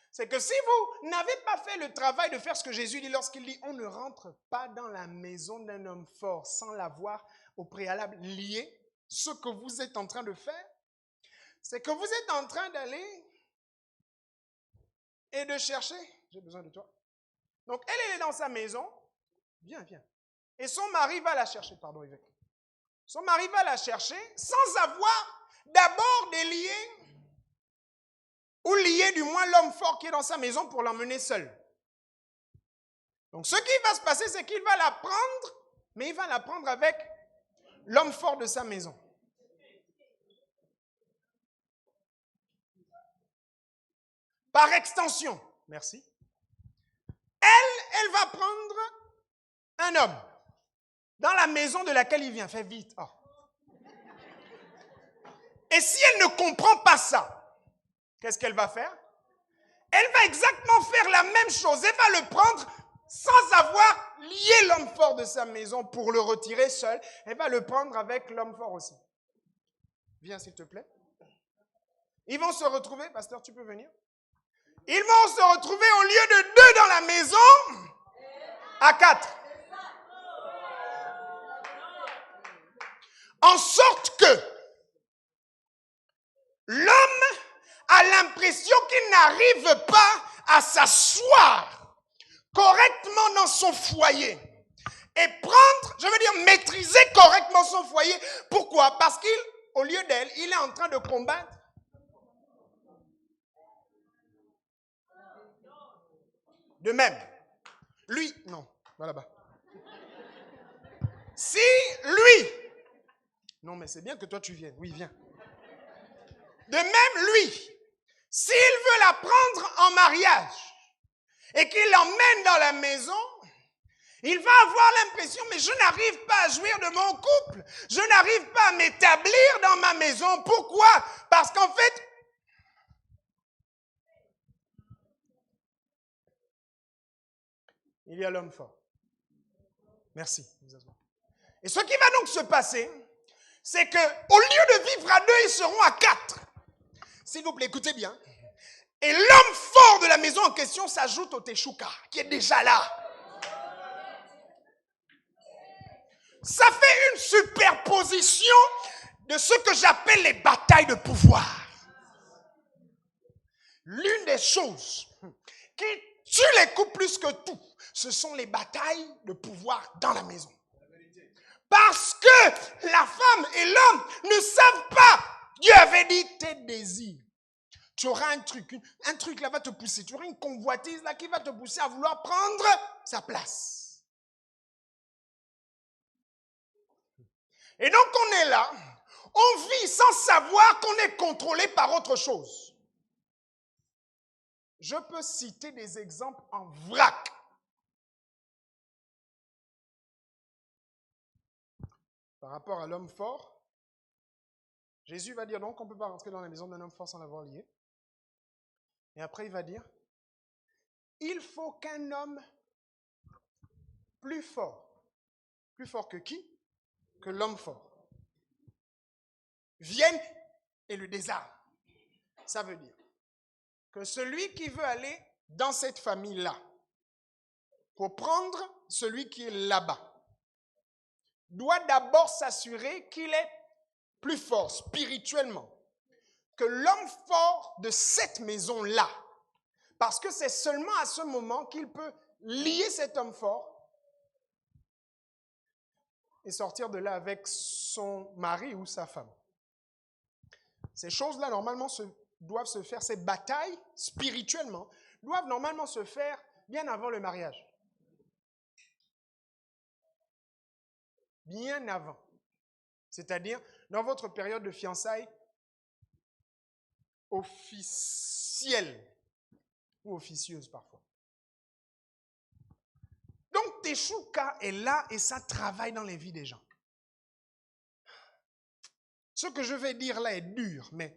c'est que si vous n'avez pas fait le travail de faire ce que Jésus dit lorsqu'il dit « on ne rentre pas dans la maison d'un homme fort sans l'avoir au préalable lié », ce que vous êtes en train de faire, c'est que vous êtes en train d'aller et de chercher « j'ai besoin de toi ». Donc, elle est dans sa maison, viens. Et son mari va la chercher, pardon évêque. Son mari va la chercher sans avoir d'abord délié ou lié du moins l'homme fort qui est dans sa maison pour l'emmener seul. Donc ce qui va se passer, c'est qu'il va la prendre, mais il va la prendre avec l'homme fort de sa maison. Par extension, merci. Elle va prendre un homme dans la maison de laquelle il vient. Fais vite. Oh. Et si elle ne comprend pas ça, qu'est-ce qu'elle va faire? Elle va exactement faire la même chose. Elle va le prendre sans avoir lié l'homme fort de sa maison pour le retirer seul. Elle va le prendre avec l'homme fort aussi. Viens s'il te plaît. Ils vont se retrouver, pasteur, tu peux venir? Ils vont se retrouver au lieu de 2 dans la maison, à 4. En sorte que l'homme a l'impression qu'il n'arrive pas à s'asseoir correctement dans son foyer et prendre, je veux dire maîtriser correctement son foyer. Pourquoi? Parce qu'au lieu d'elle, il est en train de combattre. De même, lui, non, va là-bas. Si lui, non mais c'est bien que toi tu viennes, oui viens. De même lui, s'il veut la prendre en mariage et qu'il l'emmène dans la maison, il va avoir l'impression, mais je n'arrive pas à jouir de mon couple. Je n'arrive pas à m'établir dans ma maison. Pourquoi? Parce qu'en fait, il y a l'homme fort. Merci. Et ce qui va donc se passer, c'est qu'au lieu de vivre à 2, ils seront à 4. S'il vous plaît, écoutez bien. Et l'homme fort de la maison en question s'ajoute au Teshuka, qui est déjà là. Ça fait une superposition de ce que j'appelle les batailles de pouvoir. L'une des choses qui tue les couples plus que tout, ce sont les batailles de pouvoir dans la maison. Parce que la femme et l'homme ne savent pas. Dieu avait dit tes désirs. Tu auras un truc là va te pousser. Tu auras une convoitise là qui va te pousser à vouloir prendre sa place. Et donc on est là, on vit sans savoir qu'on est contrôlé par autre chose. Je peux citer des exemples en vrac. Par rapport à l'homme fort, Jésus va dire donc on ne peut pas rentrer dans la maison d'un homme fort sans l'avoir lié. Et après il va dire, il faut qu'un homme plus fort que qui? Que l'homme fort, vienne et le désarme. Ça veut dire que celui qui veut aller dans cette famille-là, pour prendre celui qui est là-bas, doit d'abord s'assurer qu'il est plus fort spirituellement que l'homme fort de cette maison-là. Parce que c'est seulement à ce moment qu'il peut lier cet homme fort et sortir de là avec son mari ou sa femme. Ces choses-là, normalement, doivent se faire, ces batailles, spirituellement, doivent normalement se faire bien avant le mariage. Bien avant. C'est-à-dire, dans votre période de fiançailles officielle ou officieuse parfois. Donc, Teshuka est là et ça travaille dans les vies des gens. Ce que je vais dire là est dur, mais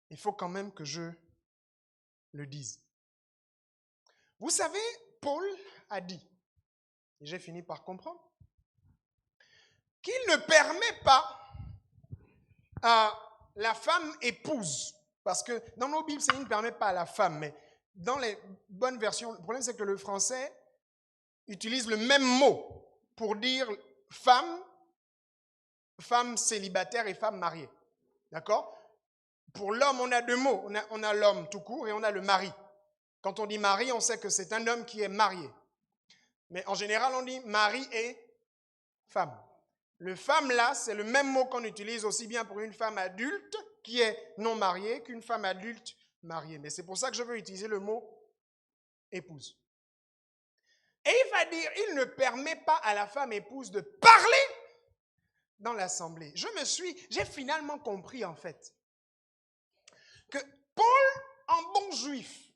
il faut quand même que je le dise. Vous savez, Paul a dit, et j'ai fini par comprendre, qu'il ne permet pas à la femme épouse, parce que dans nos Bibles, il ne permet pas à la femme, mais dans les bonnes versions, le problème c'est que le français utilise le même mot pour dire femme célibataire et femme mariée. D'accord? Pour l'homme, on a deux mots. On a l'homme tout court et on a le mari. Quand on dit mari, on sait que c'est un homme qui est marié. Mais en général, on dit mari et femme. Le femme là, c'est le même mot qu'on utilise aussi bien pour une femme adulte qui est non mariée qu'une femme adulte mariée. Mais c'est pour ça que je veux utiliser le mot épouse. Et il va dire, il ne permet pas à la femme épouse de parler dans l'assemblée. J'ai finalement compris en fait que Paul, en bon juif,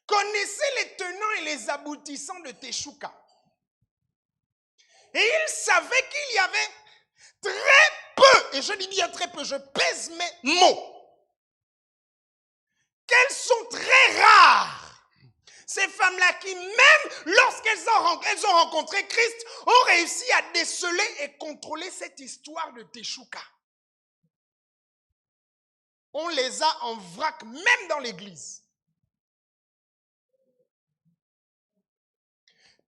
connaissait les tenants et les aboutissants de Teshuka. Et il savait qu'il y avait très peu, et je dis bien très peu, je pèse mes mots, qu'elles sont très rares, ces femmes-là qui, même lorsqu'elles ont rencontré Christ, ont réussi à déceler et contrôler cette histoire de Teshuka. On les a en vrac, même dans l'église.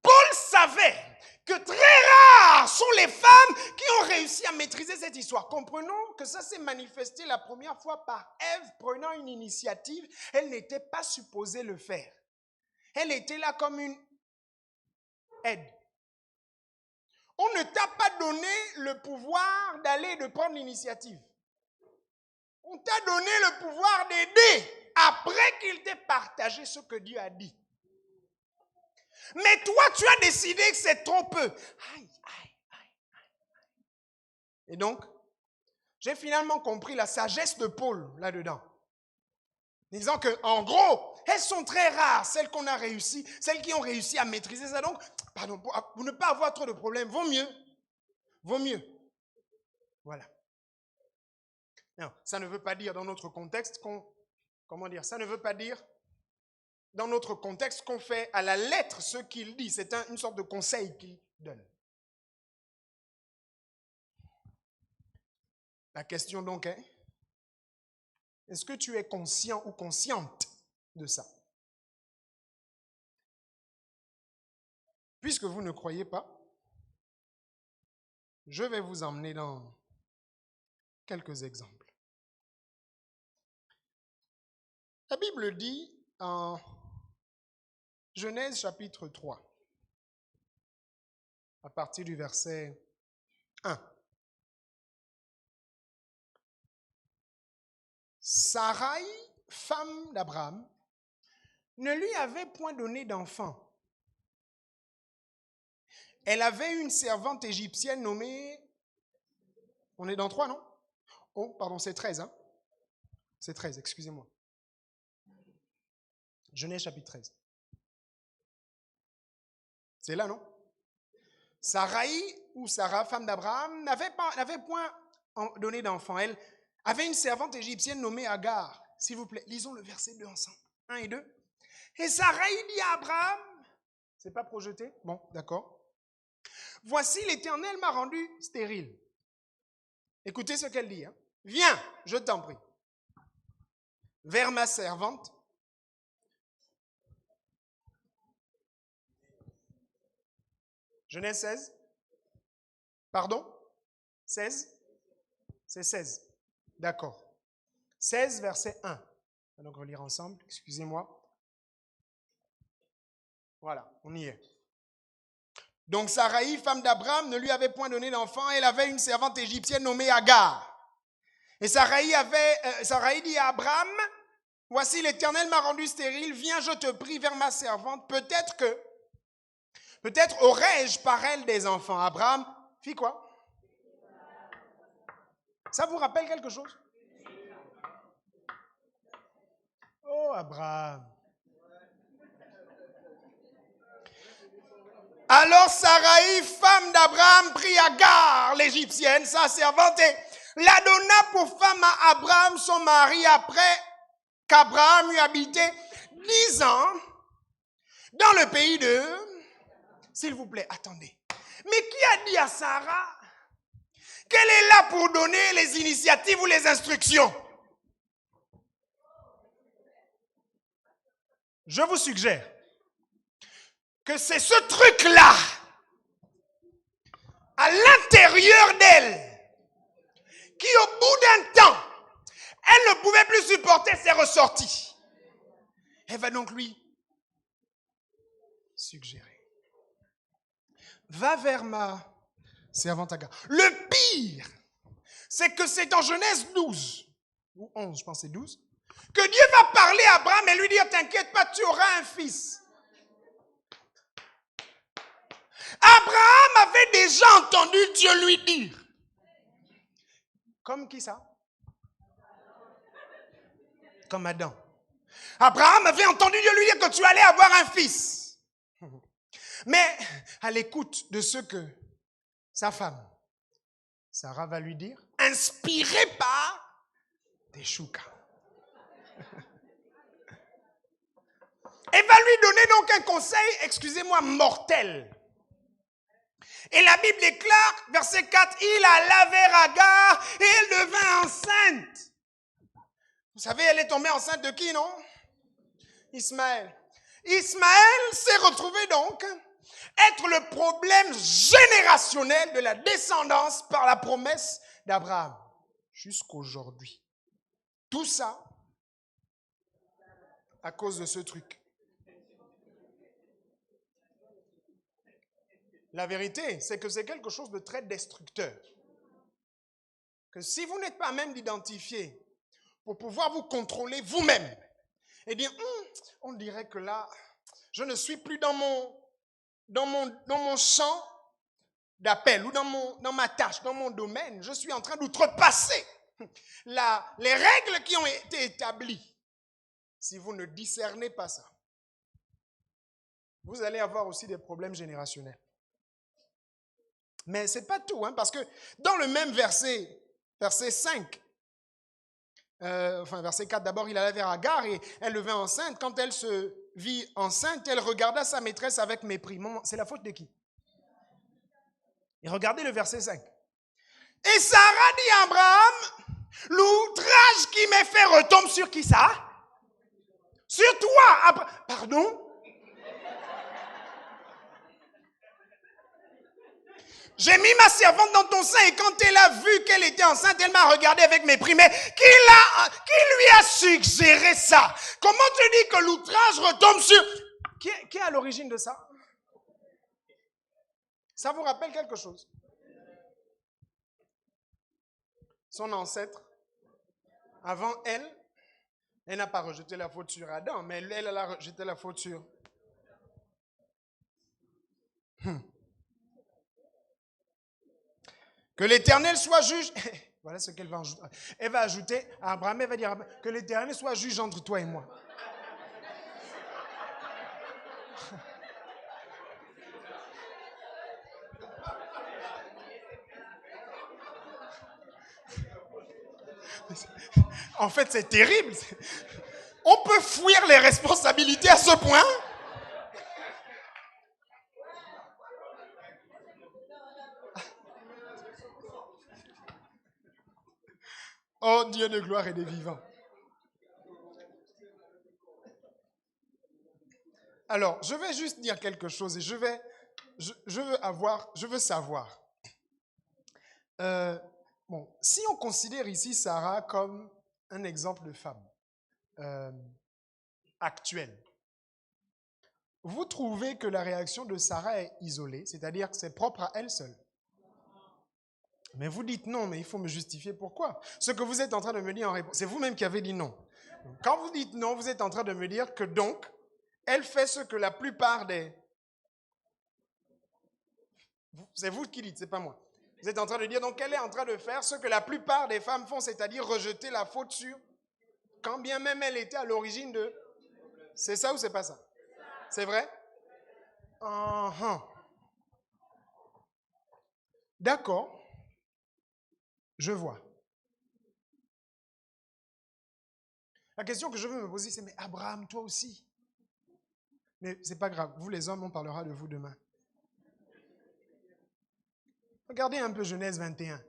Paul savait que très rares sont les femmes qui ont réussi à maîtriser cette histoire. Comprenons que ça s'est manifesté la première fois par Ève prenant une initiative. Elle n'était pas supposée le faire. Elle était là comme une aide. On ne t'a pas donné le pouvoir d'aller et de prendre l'initiative. On t'a donné le pouvoir d'aider après qu'il t'ait partagé ce que Dieu a dit. Mais toi, tu as décidé que c'est trop peu. Aïe. Et donc, j'ai finalement compris la sagesse de Paul là-dedans. Disant que, en gros, elles sont très rares, celles qu'on a réussi, celles qui ont réussi à maîtriser ça. Donc, pardon, pour ne pas avoir trop de problèmes, vaut mieux. Vaut mieux. Voilà. Non, ça ne veut pas dire dans notre contexte comment dire, ça ne veut pas dire dans notre contexte qu'on fait à la lettre ce qu'il dit. C'est une sorte de conseil qu'il donne. La question donc est, est-ce que tu es conscient ou consciente de ça? Puisque vous ne croyez pas, je vais vous emmener dans quelques exemples. La Bible dit en Genèse chapitre 3, à partir du verset 1. Sarai, femme d'Abraham, ne lui avait point donné d'enfant. Elle avait une servante égyptienne nommée... On est dans 3, non? Oh, pardon, c'est 13, hein? C'est 13, excusez-moi. Genèse chapitre 13. C'est là, non? Sarai, ou Sarah, femme d'Abraham, n'avait point donné d'enfant. Elle avait une servante égyptienne nommée Agar. S'il vous plaît, lisons le verset 2 ensemble. 1 et 2. Et Sarai dit à Abraham, c'est pas projeté? Bon, d'accord. Voici, l'Éternel m'a rendu stérile. Écoutez ce qu'elle dit. Hein. Viens, je t'en prie, vers ma servante. Genèse 16. Pardon? 16? C'est 16. D'accord. 16, verset 1. On va donc relire ensemble. Excusez-moi. Voilà, on y est. Donc Sarai, femme d'Abraham, ne lui avait point donné d'enfant. Elle avait une servante égyptienne nommée Agar. Et Sarai dit à Abraham, voici, l'Éternel m'a rendu stérile. Viens, je te prie, vers ma servante. Peut-être aurais-je par elle des enfants. Abraham fit quoi? Ça vous rappelle quelque chose? Oh, Abraham. Alors Sarai, femme d'Abraham, prit Agar, l'Égyptienne, sa servante, et la donna pour femme à Abraham, son mari, après qu'Abraham eut habité 10 ans dans le pays de... S'il vous plaît, attendez. Mais qui a dit à Sarah qu'elle est là pour donner les initiatives ou les instructions? Je vous suggère que c'est ce truc-là, à l'intérieur d'elle, qui au bout d'un temps, elle ne pouvait plus supporter ses ressorties. Elle va donc lui suggérer. Va vers ma servante Agar. Le pire, c'est que c'est en Genèse 12, ou 11, je pense que c'est 12, que Dieu va parler à Abraham et lui dire, t'inquiète pas, tu auras un fils. Abraham avait déjà entendu Dieu lui dire. Comme qui ça? Comme Adam. Abraham avait entendu Dieu lui dire que tu allais avoir un fils. Mais à l'écoute de ce que sa femme, Sarah, va lui dire, inspirée par des choukas. Elle va lui donner donc un conseil, excusez-moi, mortel. Et la Bible déclare, verset 4, il alla vers Agar et elle devint enceinte. Vous savez, elle est tombée enceinte de qui, non? Ismaël. Ismaël s'est retrouvé donc être le problème générationnel de la descendance par la promesse d'Abraham. Jusqu'aujourd'hui. Tout ça à cause de ce truc. La vérité, c'est que c'est quelque chose de très destructeur. Que si vous n'êtes pas à même d'identifier pour pouvoir vous contrôler vous-même et dire, on dirait que là, je ne suis plus dans mon champ d'appel ou dans ma tâche, dans mon domaine. Je suis en train d'outrepasser les règles qui ont été établies. si vous ne discernez pas ça, vous allez avoir aussi des problèmes générationnels. Mais ce n'est pas tout, hein, parce que dans le même verset 5, verset 4, d'abord il allait vers Agar et elle le vint enceinte. Quand elle se vit enceinte, elle regarda sa maîtresse avec mépris. C'est la faute de qui? Et regardez le verset 5. Et Sarah dit à Abraham, l'outrage qui m'est fait retombe sur qui ça? Sur toi. Pardon? J'ai mis ma servante dans ton sein et quand elle a vu qu'elle était enceinte, elle m'a regardé avec mépris. Mais qui lui a suggéré ça? Comment tu dis que l'outrage retombe sur... Qui est à l'origine de ça? Ça vous rappelle quelque chose? Son ancêtre, avant elle n'a pas rejeté la faute sur Adam, mais elle a rejeté la faute sur... Que l'Éternel soit juge. Voilà ce qu'elle va ajouter. Elle va ajouter à Abraham, elle va dire que l'Éternel soit juge entre toi et moi. En fait, c'est terrible. On peut fuir les responsabilités à ce point. Oh Dieu de gloire et de vivant. Alors, je vais juste dire quelque chose et je veux savoir. Si on considère ici Sarah comme un exemple de femme actuelle, vous trouvez que la réaction de Sarah est isolée, c'est-à-dire que c'est propre à elle seule? Mais vous dites non, mais il faut me justifier pourquoi. Ce que vous êtes en train de me dire en réponse, c'est vous-même qui avez dit non. Quand vous dites non, vous êtes en train de me dire que donc, elle fait ce que la plupart des... C'est vous qui dites, c'est pas moi. Vous êtes en train de dire donc qu'elle est en train de faire ce que la plupart des femmes font, c'est-à-dire rejeter la faute sur... Quand bien même elle était à l'origine de... C'est ça ou c'est pas ça? C'est vrai? D'accord. Je vois. La question que je veux me poser, c'est mais Abraham, toi aussi? Mais c'est pas grave. Vous les hommes, on parlera de vous demain. Regardez un peu Genèse 21.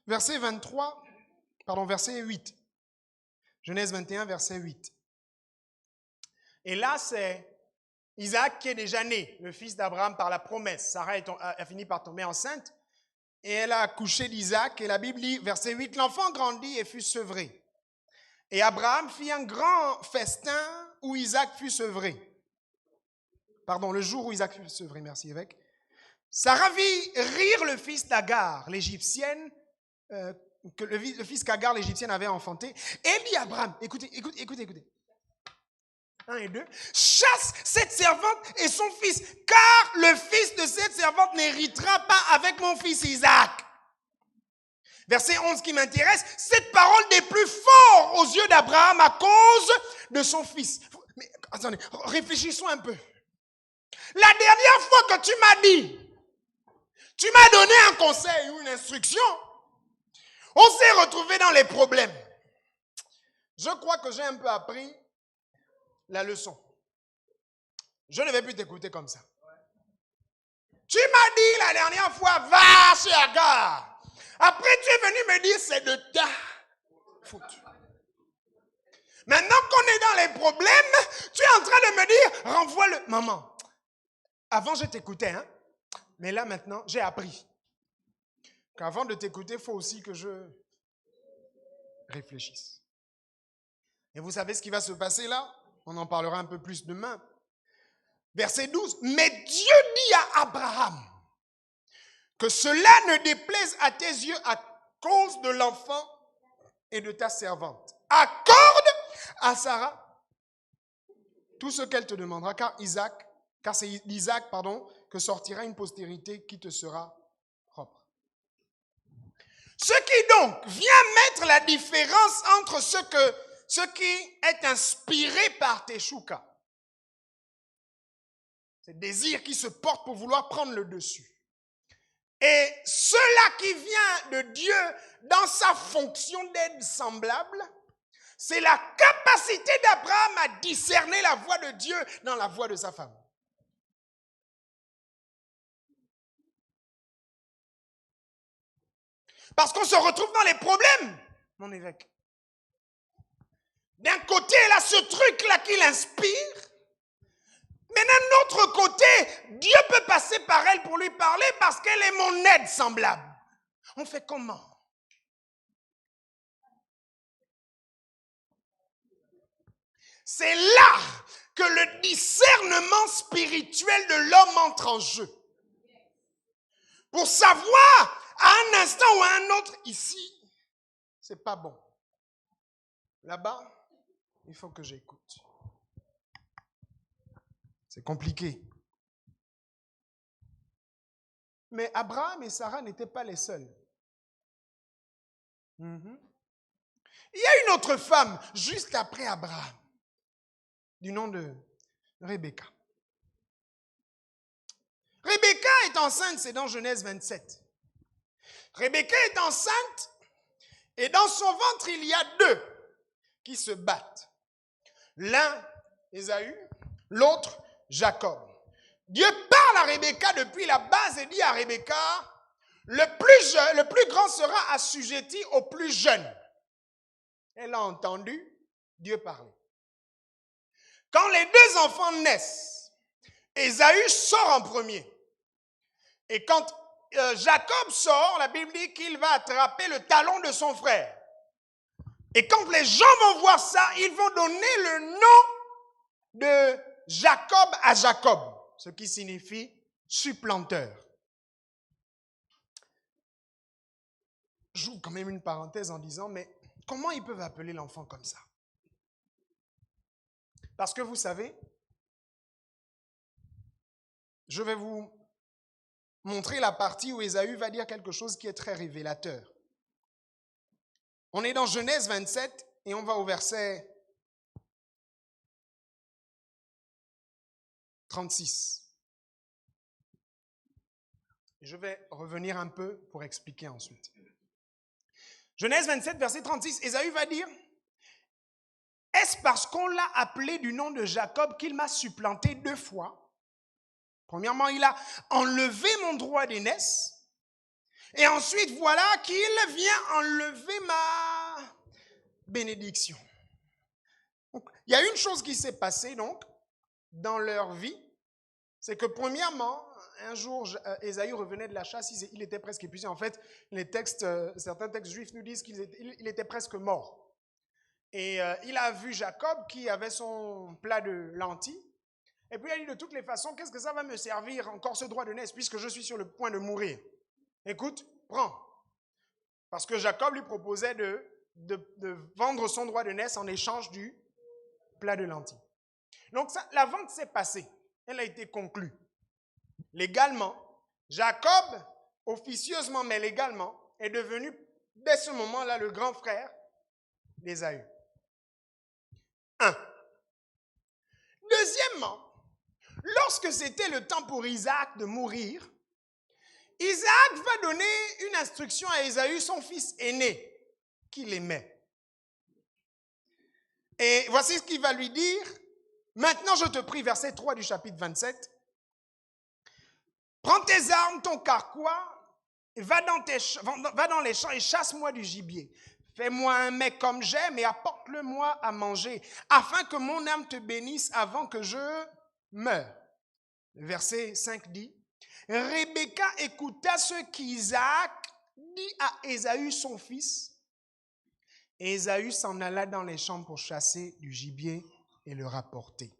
Verset 8. Genèse 21, verset 8. Et là, c'est Isaac qui est déjà né, le fils d'Abraham par la promesse. Sarah a fini par tomber enceinte et elle a accouché d'Isaac. Et la Bible dit, verset 8, l'enfant grandit et fut sevré. Et Abraham fit un grand festin où Isaac fut sevré. Pardon, le jour où Isaac fut sevré, merci évêque. Sarah vit rire le fils d'Agar, l'égyptienne, que le fils qu'Agar, l'égyptienne, avait enfanté. Et elle dit à Abraham, écoutez. 1 et 2. Chasse cette servante et son fils, car le fils de cette servante n'héritera pas avec mon fils Isaac. Verset 11 qui m'intéresse, cette parole des plus forts aux yeux d'Abraham à cause de son fils. Mais attendez, réfléchissons un peu. La dernière fois que tu m'as dit, tu m'as donné un conseil ou une instruction, on s'est retrouvé dans les problèmes. Je crois que j'ai un peu appris la leçon. Je ne vais plus t'écouter comme ça. Tu m'as dit la dernière fois, va chez Agar. Après, tu es venu me dire, c'est de ta faute. Maintenant qu'on est dans les problèmes, tu es en train de me dire, renvoie-le. Maman, avant je t'écoutais, hein? Mais là maintenant, j'ai appris qu'avant de t'écouter, il faut aussi que je réfléchisse. Et vous savez ce qui va se passer là? On en parlera un peu plus demain. Verset 12. Mais Dieu dit à Abraham que cela ne déplaise à tes yeux à cause de l'enfant et de ta servante. Accorde à Sarah tout ce qu'elle te demandera, car c'est d'Isaac, que sortira une postérité qui te sera propre. Ce qui donc vient mettre la différence entre ce qui est inspiré par Teshuka, c'est le désir qui se porte pour vouloir prendre le dessus, et cela qui vient de Dieu dans sa fonction d'aide semblable, c'est la capacité d'Abraham à discerner la voix de Dieu dans la voix de sa femme. Parce qu'on se retrouve dans les problèmes, mon évêque. D'un côté, elle a ce truc-là qui l'inspire, mais d'un autre côté, Dieu peut passer par elle pour lui parler parce qu'elle est mon aide semblable. On fait comment? C'est là que le discernement spirituel de l'homme entre en jeu. Pour savoir à un instant ou à un autre, ici, c'est pas bon. Là-bas, il faut que j'écoute. C'est compliqué. Mais Abraham et Sarah n'étaient pas les seuls. Il y a une autre femme juste après Abraham, du nom de Rebecca. Rebecca est enceinte, c'est dans Genèse 27. Rebecca est enceinte et dans son ventre, il y a deux qui se battent. L'un, Ésaü, l'autre, Jacob. Dieu parle à Rebecca depuis la base et dit à Rebecca, le plus grand sera assujetti au plus jeune. Elle a entendu Dieu parler. Quand les deux enfants naissent, Ésaü sort en premier. Et quand Jacob sort, la Bible dit qu'il va attraper le talon de son frère. Et quand les gens vont voir ça, ils vont donner le nom de Jacob à Jacob, ce qui signifie supplanteur. J'ouvre quand même une parenthèse en disant, mais comment ils peuvent appeler l'enfant comme ça? Parce que vous savez, je vais vous montrer la partie où Ésaü va dire quelque chose qui est très révélateur. On est dans Genèse 27 et on va au verset 36. Je vais revenir un peu pour expliquer ensuite. Genèse 27, verset 36, Ésaü va dire, « Est-ce parce qu'on l'a appelé du nom de Jacob qu'il m'a supplanté 2 fois? Premièrement, il a enlevé mon droit d'aînesse. Et ensuite, voilà qu'il vient enlever ma bénédiction. » Donc, il y a une chose qui s'est passée donc dans leur vie, c'est que premièrement, un jour, Ésaü revenait de la chasse, il était presque épuisé. En fait, certains textes juifs nous disent qu'il était presque mort. Et il a vu Jacob qui avait son plat de lentilles. Et puis il a dit, de toutes les façons, qu'est-ce que ça va me servir encore ce droit de naissance puisque je suis sur le point de mourir? Écoute, prends. Parce que Jacob lui proposait de vendre son droit de naissance en échange du plat de lentilles. Donc ça, la vente s'est passée. Elle a été conclue. Légalement, Jacob, officieusement mais légalement, est devenu dès ce moment-là le grand frère d'Ésaü. 1. Deuxièmement, lorsque c'était le temps pour Isaac de mourir, Isaac va donner une instruction à Ésaü, son fils aîné, qu'il aimait. Et voici ce qu'il va lui dire. Maintenant, je te prie, verset 3 du chapitre 27. Prends tes armes, ton carquois, et va dans les champs et chasse-moi du gibier. Fais-moi un mets comme j'aime et apporte-le-moi à manger, afin que mon âme te bénisse avant que je meure. Verset 5 dit, Rebecca écouta ce qu'Isaac dit à Ésaü son fils, et Ésaü s'en alla dans les champs pour chasser du gibier et le rapporter.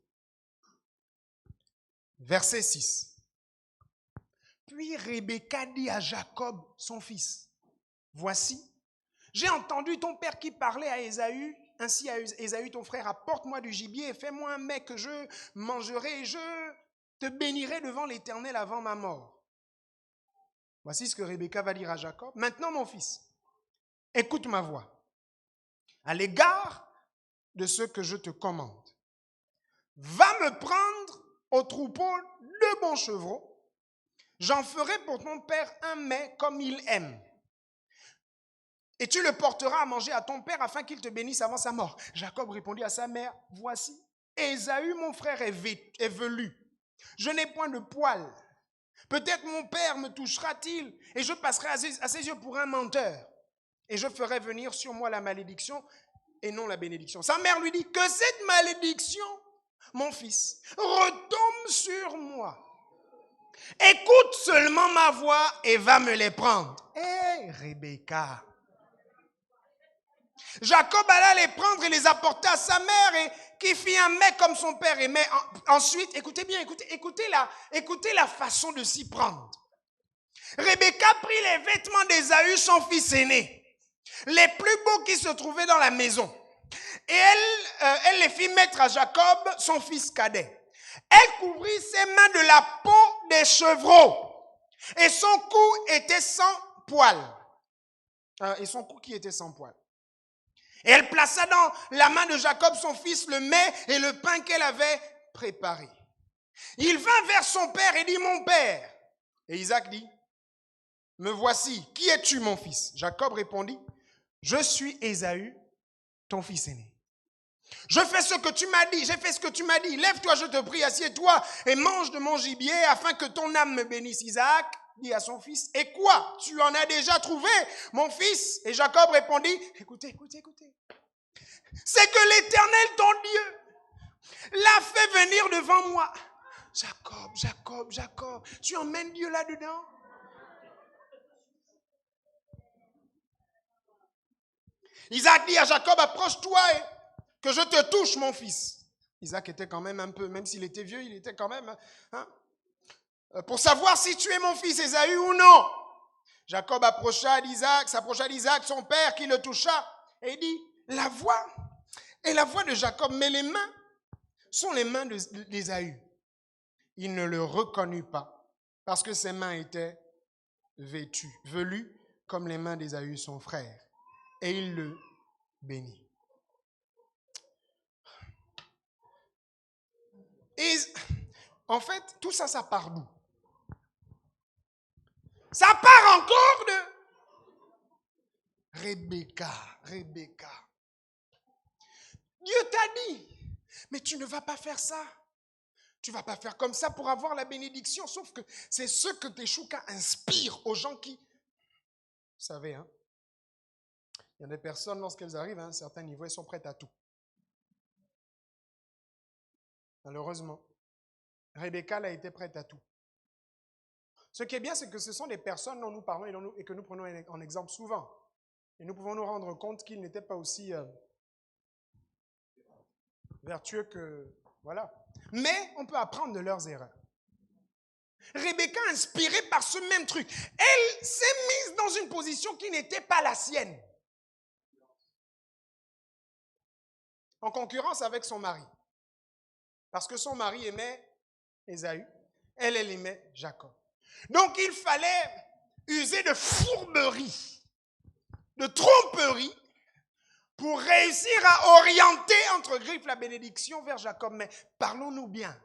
Verset 6. Puis Rebecca dit à Jacob, son fils, « Voici, j'ai entendu ton père qui parlait à Ésaü, ainsi à Ésaü ton frère, apporte-moi du gibier et fais-moi un mets que je mangerai et je te bénirai devant l'Éternel avant ma mort. » Voici ce que Rebecca va dire à Jacob. « Maintenant, mon fils, écoute ma voix à l'égard de ce que je te commande. Va me prendre au troupeau de bons chevreaux. J'en ferai pour ton père un mets comme il aime. Et tu le porteras à manger à ton père afin qu'il te bénisse avant sa mort. Jacob répondit à sa mère, voici, Ésaü mon frère est velu. Je n'ai point de poil. Peut-être mon père me touchera-t-il et je passerai à ses yeux pour un menteur. Et je ferai venir sur moi la malédiction et non la bénédiction. Sa mère lui dit, que cette malédiction, mon fils, retombe sur moi. Écoute seulement ma voix et va me les prendre. Hé, Rebecca. Jacob alla les prendre et les apporta à sa mère et qui fit un mets comme son père aimait. Ensuite, écoutez bien, écoutez la façon de s'y prendre. Rebecca prit les vêtements d'Ésaü, son fils aîné, les plus beaux qui se trouvaient dans la maison. Et elle les fit mettre à Jacob, son fils cadet. Elle couvrit ses mains de la peau des chevreaux. Et son cou était sans poil. Et son cou qui était sans poil. Et elle plaça dans la main de Jacob, son fils, le mets et le pain qu'elle avait préparé. Il vint vers son père et dit, mon père. Et Isaac dit, me voici, qui es-tu, mon fils? Jacob répondit, je suis Ésaü, ton fils aîné. Je fais ce que tu m'as dit, j'ai fait ce que tu m'as dit. Lève-toi, je te prie, assieds-toi et mange de mon gibier afin que ton âme me bénisse. Isaac dit à son fils, et quoi? Tu en as déjà trouvé, mon fils? Et Jacob répondit, écoutez. C'est que l'Éternel, ton Dieu, l'a fait venir devant moi. Jacob, tu emmènes Dieu là-dedans? Isaac dit à Jacob, approche-toi et que je te touche, mon fils. Isaac était quand même un peu, même s'il était vieux, il était quand même, pour savoir si tu es mon fils Ésaü ou non. Jacob s'approcha d'Isaac, son père, qui le toucha, et dit, la voix est la voix de Jacob, mais les mains sont les mains d'Ésaü. Il ne le reconnut pas, parce que ses mains étaient velues comme les mains d'Ésaü, son frère. Et il le bénit. Et en fait, tout ça, ça part d'où? Ça part encore de Rebecca. Dieu t'a dit, mais tu ne vas pas faire ça. Tu ne vas pas faire comme ça pour avoir la bénédiction. Sauf que c'est ce que Teshuka inspire aux gens qui... Vous savez, il y a des personnes, lorsqu'elles arrivent à un certain niveau, elles sont prêtes à tout. Malheureusement, Rebecca a été prête à tout. Ce qui est bien, c'est que ce sont des personnes dont nous parlons et que nous prenons en exemple souvent. Et nous pouvons nous rendre compte qu'ils n'étaient pas aussi vertueux que... Voilà. Mais on peut apprendre de leurs erreurs. Rebecca, inspirée par ce même truc, elle s'est mise dans une position qui n'était pas la sienne. En concurrence avec son mari. Parce que son mari aimait Ésaü, elle aimait Jacob. Donc il fallait user de fourberie, de tromperie, pour réussir à orienter entre griffes la bénédiction vers Jacob. Mais parlons-nous bien.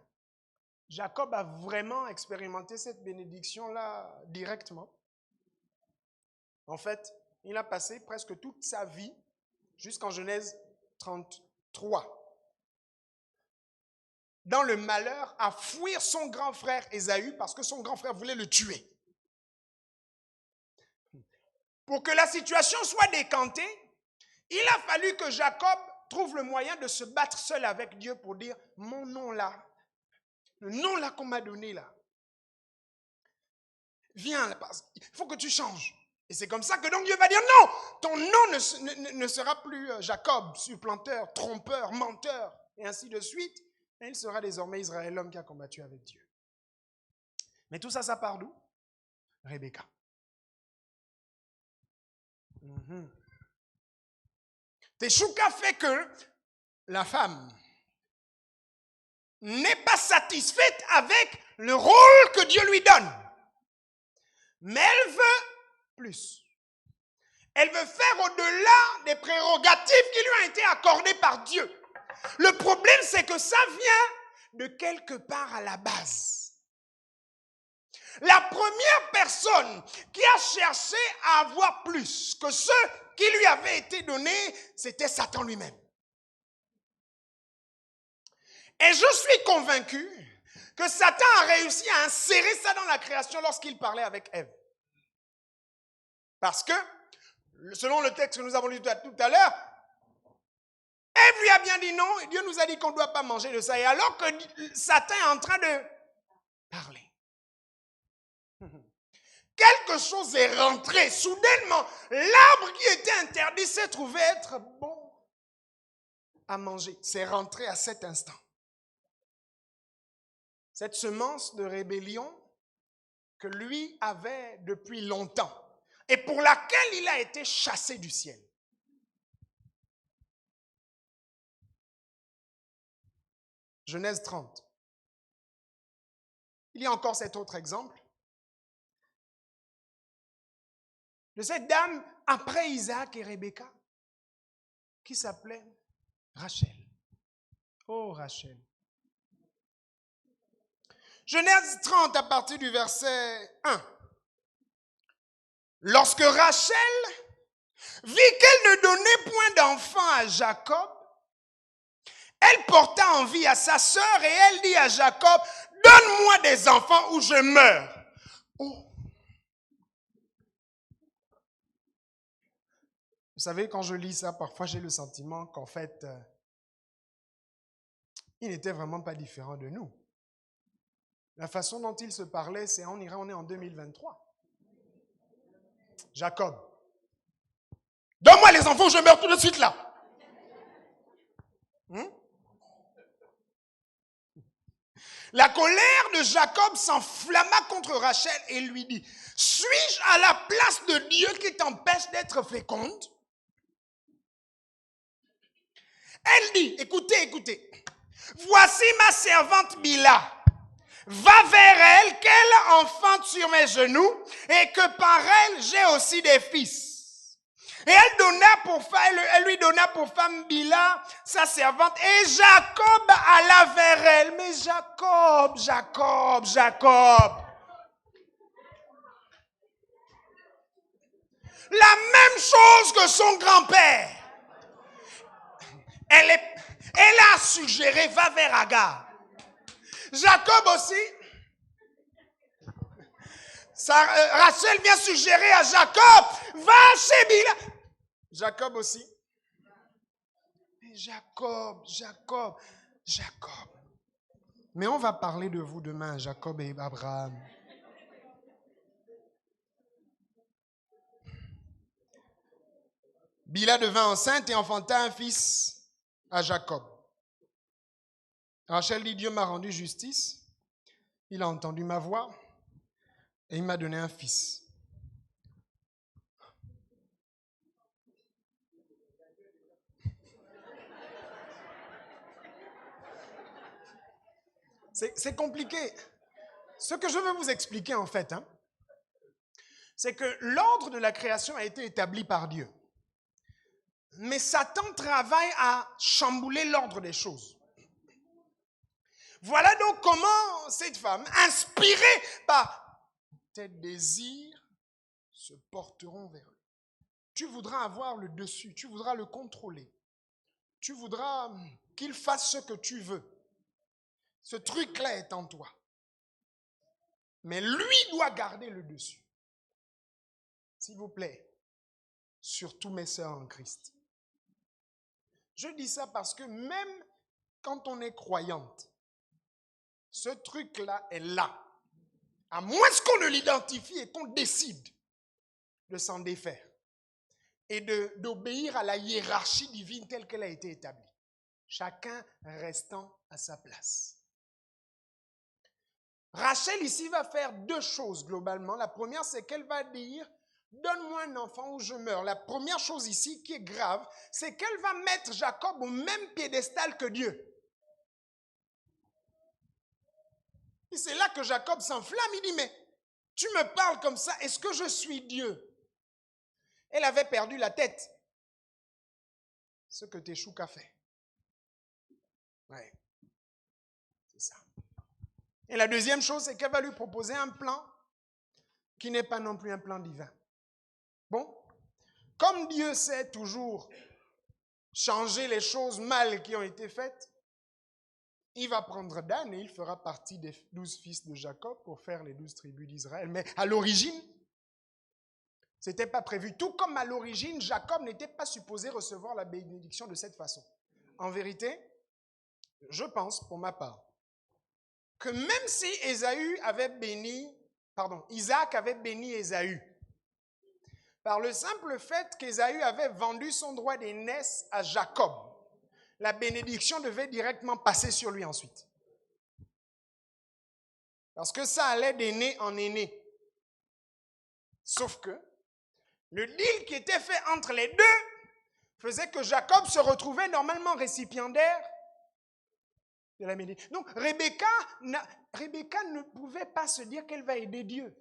Jacob a vraiment expérimenté cette bénédiction-là directement. En fait, il a passé presque toute sa vie, jusqu'en Genèse 33, dans le malheur, à fuir son grand frère Ésaü parce que son grand frère voulait le tuer. Pour que la situation soit décantée, il a fallu que Jacob trouve le moyen de se battre seul avec Dieu pour dire, mon nom là, le nom là qu'on m'a donné là, viens, il faut que tu changes. Et c'est comme ça que donc Dieu va dire, non, ton nom ne sera plus Jacob, supplanteur, trompeur, menteur, et ainsi de suite. Et il sera désormais Israël, l'homme qui a combattu avec Dieu. Mais tout ça, ça part d'où? Rebecca. Teshuka fait que la femme n'est pas satisfaite avec le rôle que Dieu lui donne. Mais elle veut plus. Elle veut faire au-delà des prérogatives qui lui ont été accordées par Dieu. Le problème, c'est que ça vient de quelque part à la base. La première personne qui a cherché à avoir plus que ceux qui lui avaient été donnés, c'était Satan lui-même. Et je suis convaincu que Satan a réussi à insérer ça dans la création lorsqu'il parlait avec Ève. Parce que, selon le texte que nous avons lu tout à l'heure, Ève lui a bien dit non, et Dieu nous a dit qu'on ne doit pas manger de ça. Et alors que Satan est en train de parler, quelque chose est rentré. Soudainement, l'arbre qui était interdit s'est trouvé être bon à manger. C'est rentré à cet instant. Cette semence de rébellion que lui avait depuis longtemps et pour laquelle il a été chassé du ciel. Genèse 30. Il y a encore cet autre exemple de cette dame après Isaac et Rebecca qui s'appelait Rachel. Oh Rachel. Genèse 30 à partir du verset 1. Lorsque Rachel vit qu'elle ne donnait point d'enfant à Jacob, elle porta envie à sa sœur et elle dit à Jacob, donne-moi des enfants ou je meurs. Oh. Vous savez, quand je lis ça, parfois j'ai le sentiment qu'en fait, il n'était vraiment pas différent de nous. La façon dont il se parlait, c'est on est en 2023. Jacob, donne-moi les enfants, je meurs tout de suite là. La colère de Jacob s'enflamma contre Rachel et lui dit, suis-je à la place de Dieu qui t'empêche d'être féconde? Elle dit, écoutez, voici ma servante Bila. Va vers elle, qu'elle enfante sur mes genoux, et que par elle, j'ai aussi des fils. Et elle lui donna pour femme Bila, sa servante, et Jacob alla vers elle. Mais Jacob. La même chose que son grand-père. Elle a suggéré, va vers Agar. Jacob aussi. Rachel vient suggérer à Jacob, va chez Bila. Jacob aussi. Mais Jacob. Mais on va parler de vous demain, Jacob et Abraham. Bila devint enceinte et enfanta un fils à Jacob. Rachel dit, Dieu m'a rendu justice, il a entendu ma voix et il m'a donné un fils. C'est compliqué. Ce que je veux vous expliquer en fait, c'est que l'ordre de la création a été établi par Dieu. Mais Satan travaille à chambouler l'ordre des choses. Voilà donc comment cette femme, inspirée par tes désirs, se porteront vers lui. Tu voudras avoir le dessus, tu voudras le contrôler. Tu voudras qu'il fasse ce que tu veux. Ce truc-là est en toi. Mais lui doit garder le dessus. S'il vous plaît, surtout mes sœurs en Christ. Je dis ça parce que même quand on est croyante, ce truc-là est là. À moins qu'on ne l'identifie et qu'on décide de s'en défaire et d'obéir à la hiérarchie divine telle qu'elle a été établie. Chacun restant à sa place. Rachel ici va faire deux choses globalement. La première, c'est qu'elle va dire, donne-moi un enfant ou je meurs. La première chose ici qui est grave, c'est qu'elle va mettre Jacob au même piédestal que Dieu. Et c'est là que Jacob s'enflamme. Il dit, mais tu me parles comme ça, est-ce que je suis Dieu? Elle avait perdu la tête. Ce que Teshuka fait. Ouais. C'est ça. Et la deuxième chose, c'est qu'elle va lui proposer un plan qui n'est pas non plus un plan divin. Bon, comme Dieu sait toujours changer les choses mal qui ont été faites, il va prendre Dan et il fera partie des 12 fils de Jacob pour faire les 12 tribus d'Israël. Mais à l'origine, ce n'était pas prévu. Tout comme à l'origine, Jacob n'était pas supposé recevoir la bénédiction de cette façon. En vérité, je pense, pour ma part, que même si Isaac avait béni Ésaü, par le simple fait qu'Ésaü avait vendu son droit d'aînesse à Jacob, la bénédiction devait directement passer sur lui ensuite. Parce que ça allait d'aîné en aîné. Sauf que le deal qui était fait entre les deux faisait que Jacob se retrouvait normalement récipiendaire de la bénédiction. Donc Rebecca ne pouvait pas se dire qu'elle va aider Dieu.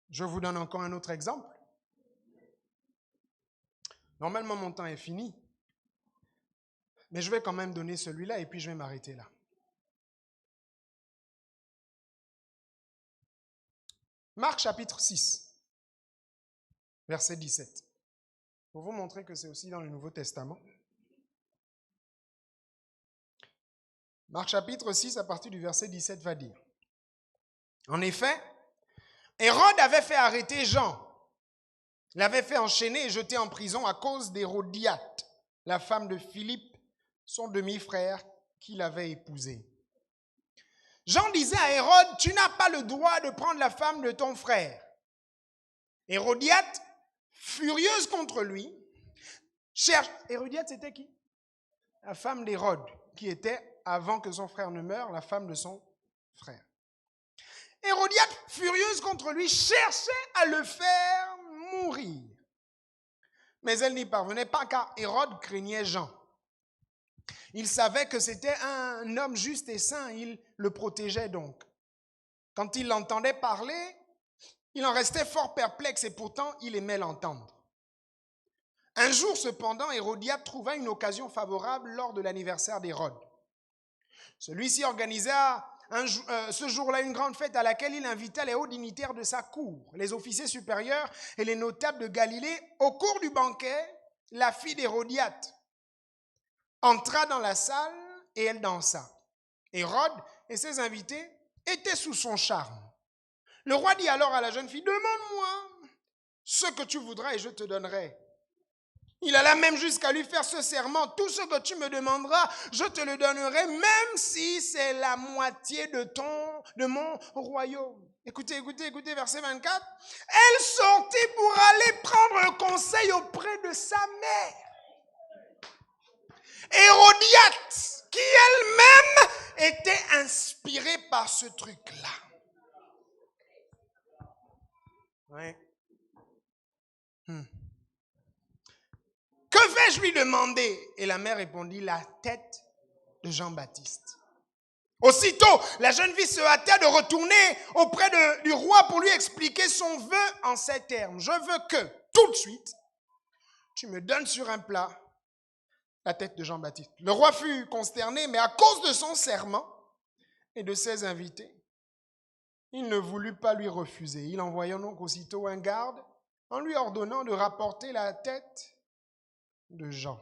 Je vous donne encore un autre exemple. Normalement, mon temps est fini. Mais je vais quand même donner celui-là et puis je vais m'arrêter là. Marc chapitre 6, verset 17. Pour vous montrer que c'est aussi dans le Nouveau Testament. Marc chapitre 6, à partir du verset 17, va dire. En effet, Hérode avait fait arrêter Jean, l'avait fait enchaîner et jeter en prison à cause d'Hérodiade, la femme de Philippe, son demi-frère qui l'avait épousé. Jean disait à Hérode, tu n'as pas le droit de prendre la femme de ton frère. Hérodiade, furieuse contre lui, cherche. Hérodiade, c'était qui? La femme d'Hérode, qui était, avant que son frère ne meure, la femme de son frère. Hérodiade, furieuse contre lui, cherchait à le faire mourir. Mais elle n'y parvenait pas car Hérode craignait Jean. Il savait que c'était un homme juste et saint, il le protégeait donc. Quand il l'entendait parler, il en restait fort perplexe et pourtant il aimait l'entendre. Un jour cependant, Hérodiade trouva une occasion favorable lors de l'anniversaire d'Hérode. Celui-ci organisa ce jour-là une grande fête à laquelle il invita les hauts dignitaires de sa cour, les officiers supérieurs et les notables de Galilée. Au cours du banquet, la fille d'Hérodiade entra dans la salle et elle dansa. Hérode et ses invités étaient sous son charme. Le roi dit alors à la jeune fille, demande-moi ce que tu voudras et je te donnerai. Il alla même jusqu'à lui faire ce serment, tout ce que tu me demanderas, je te le donnerai, même si c'est la moitié de mon royaume. Écoutez, verset 24. Elle sortit pour aller prendre un conseil auprès de sa mère. Hérodiade, qui elle-même était inspirée par ce truc-là. Oui. Que vais-je lui demander? Et la mère répondit, la tête de Jean-Baptiste. Aussitôt, la jeune fille se hâta de retourner auprès du roi pour lui expliquer son vœu en ces termes. Je veux que, tout de suite, tu me donnes sur un plat la tête de Jean-Baptiste. Le roi fut consterné, mais à cause de son serment et de ses invités, il ne voulut pas lui refuser. Il envoya donc aussitôt un garde en lui ordonnant de rapporter la tête de Jean.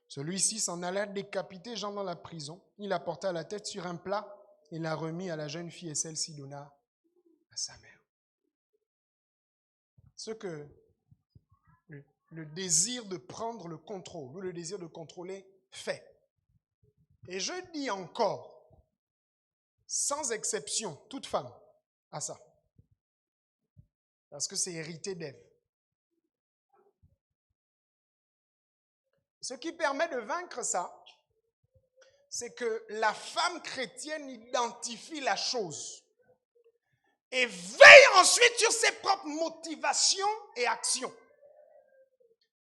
Celui-ci s'en alla décapiter Jean dans la prison. Il apporta la tête sur un plat et la remit à la jeune fille et celle-ci donna à sa mère. Ce que le désir de prendre le contrôle ou le désir de contrôler fait. Et je dis encore, sans exception, toute femme a ça. Parce que c'est hérité d'Ève. Ce qui permet de vaincre ça, c'est que la femme chrétienne identifie la chose et veille ensuite sur ses propres motivations et actions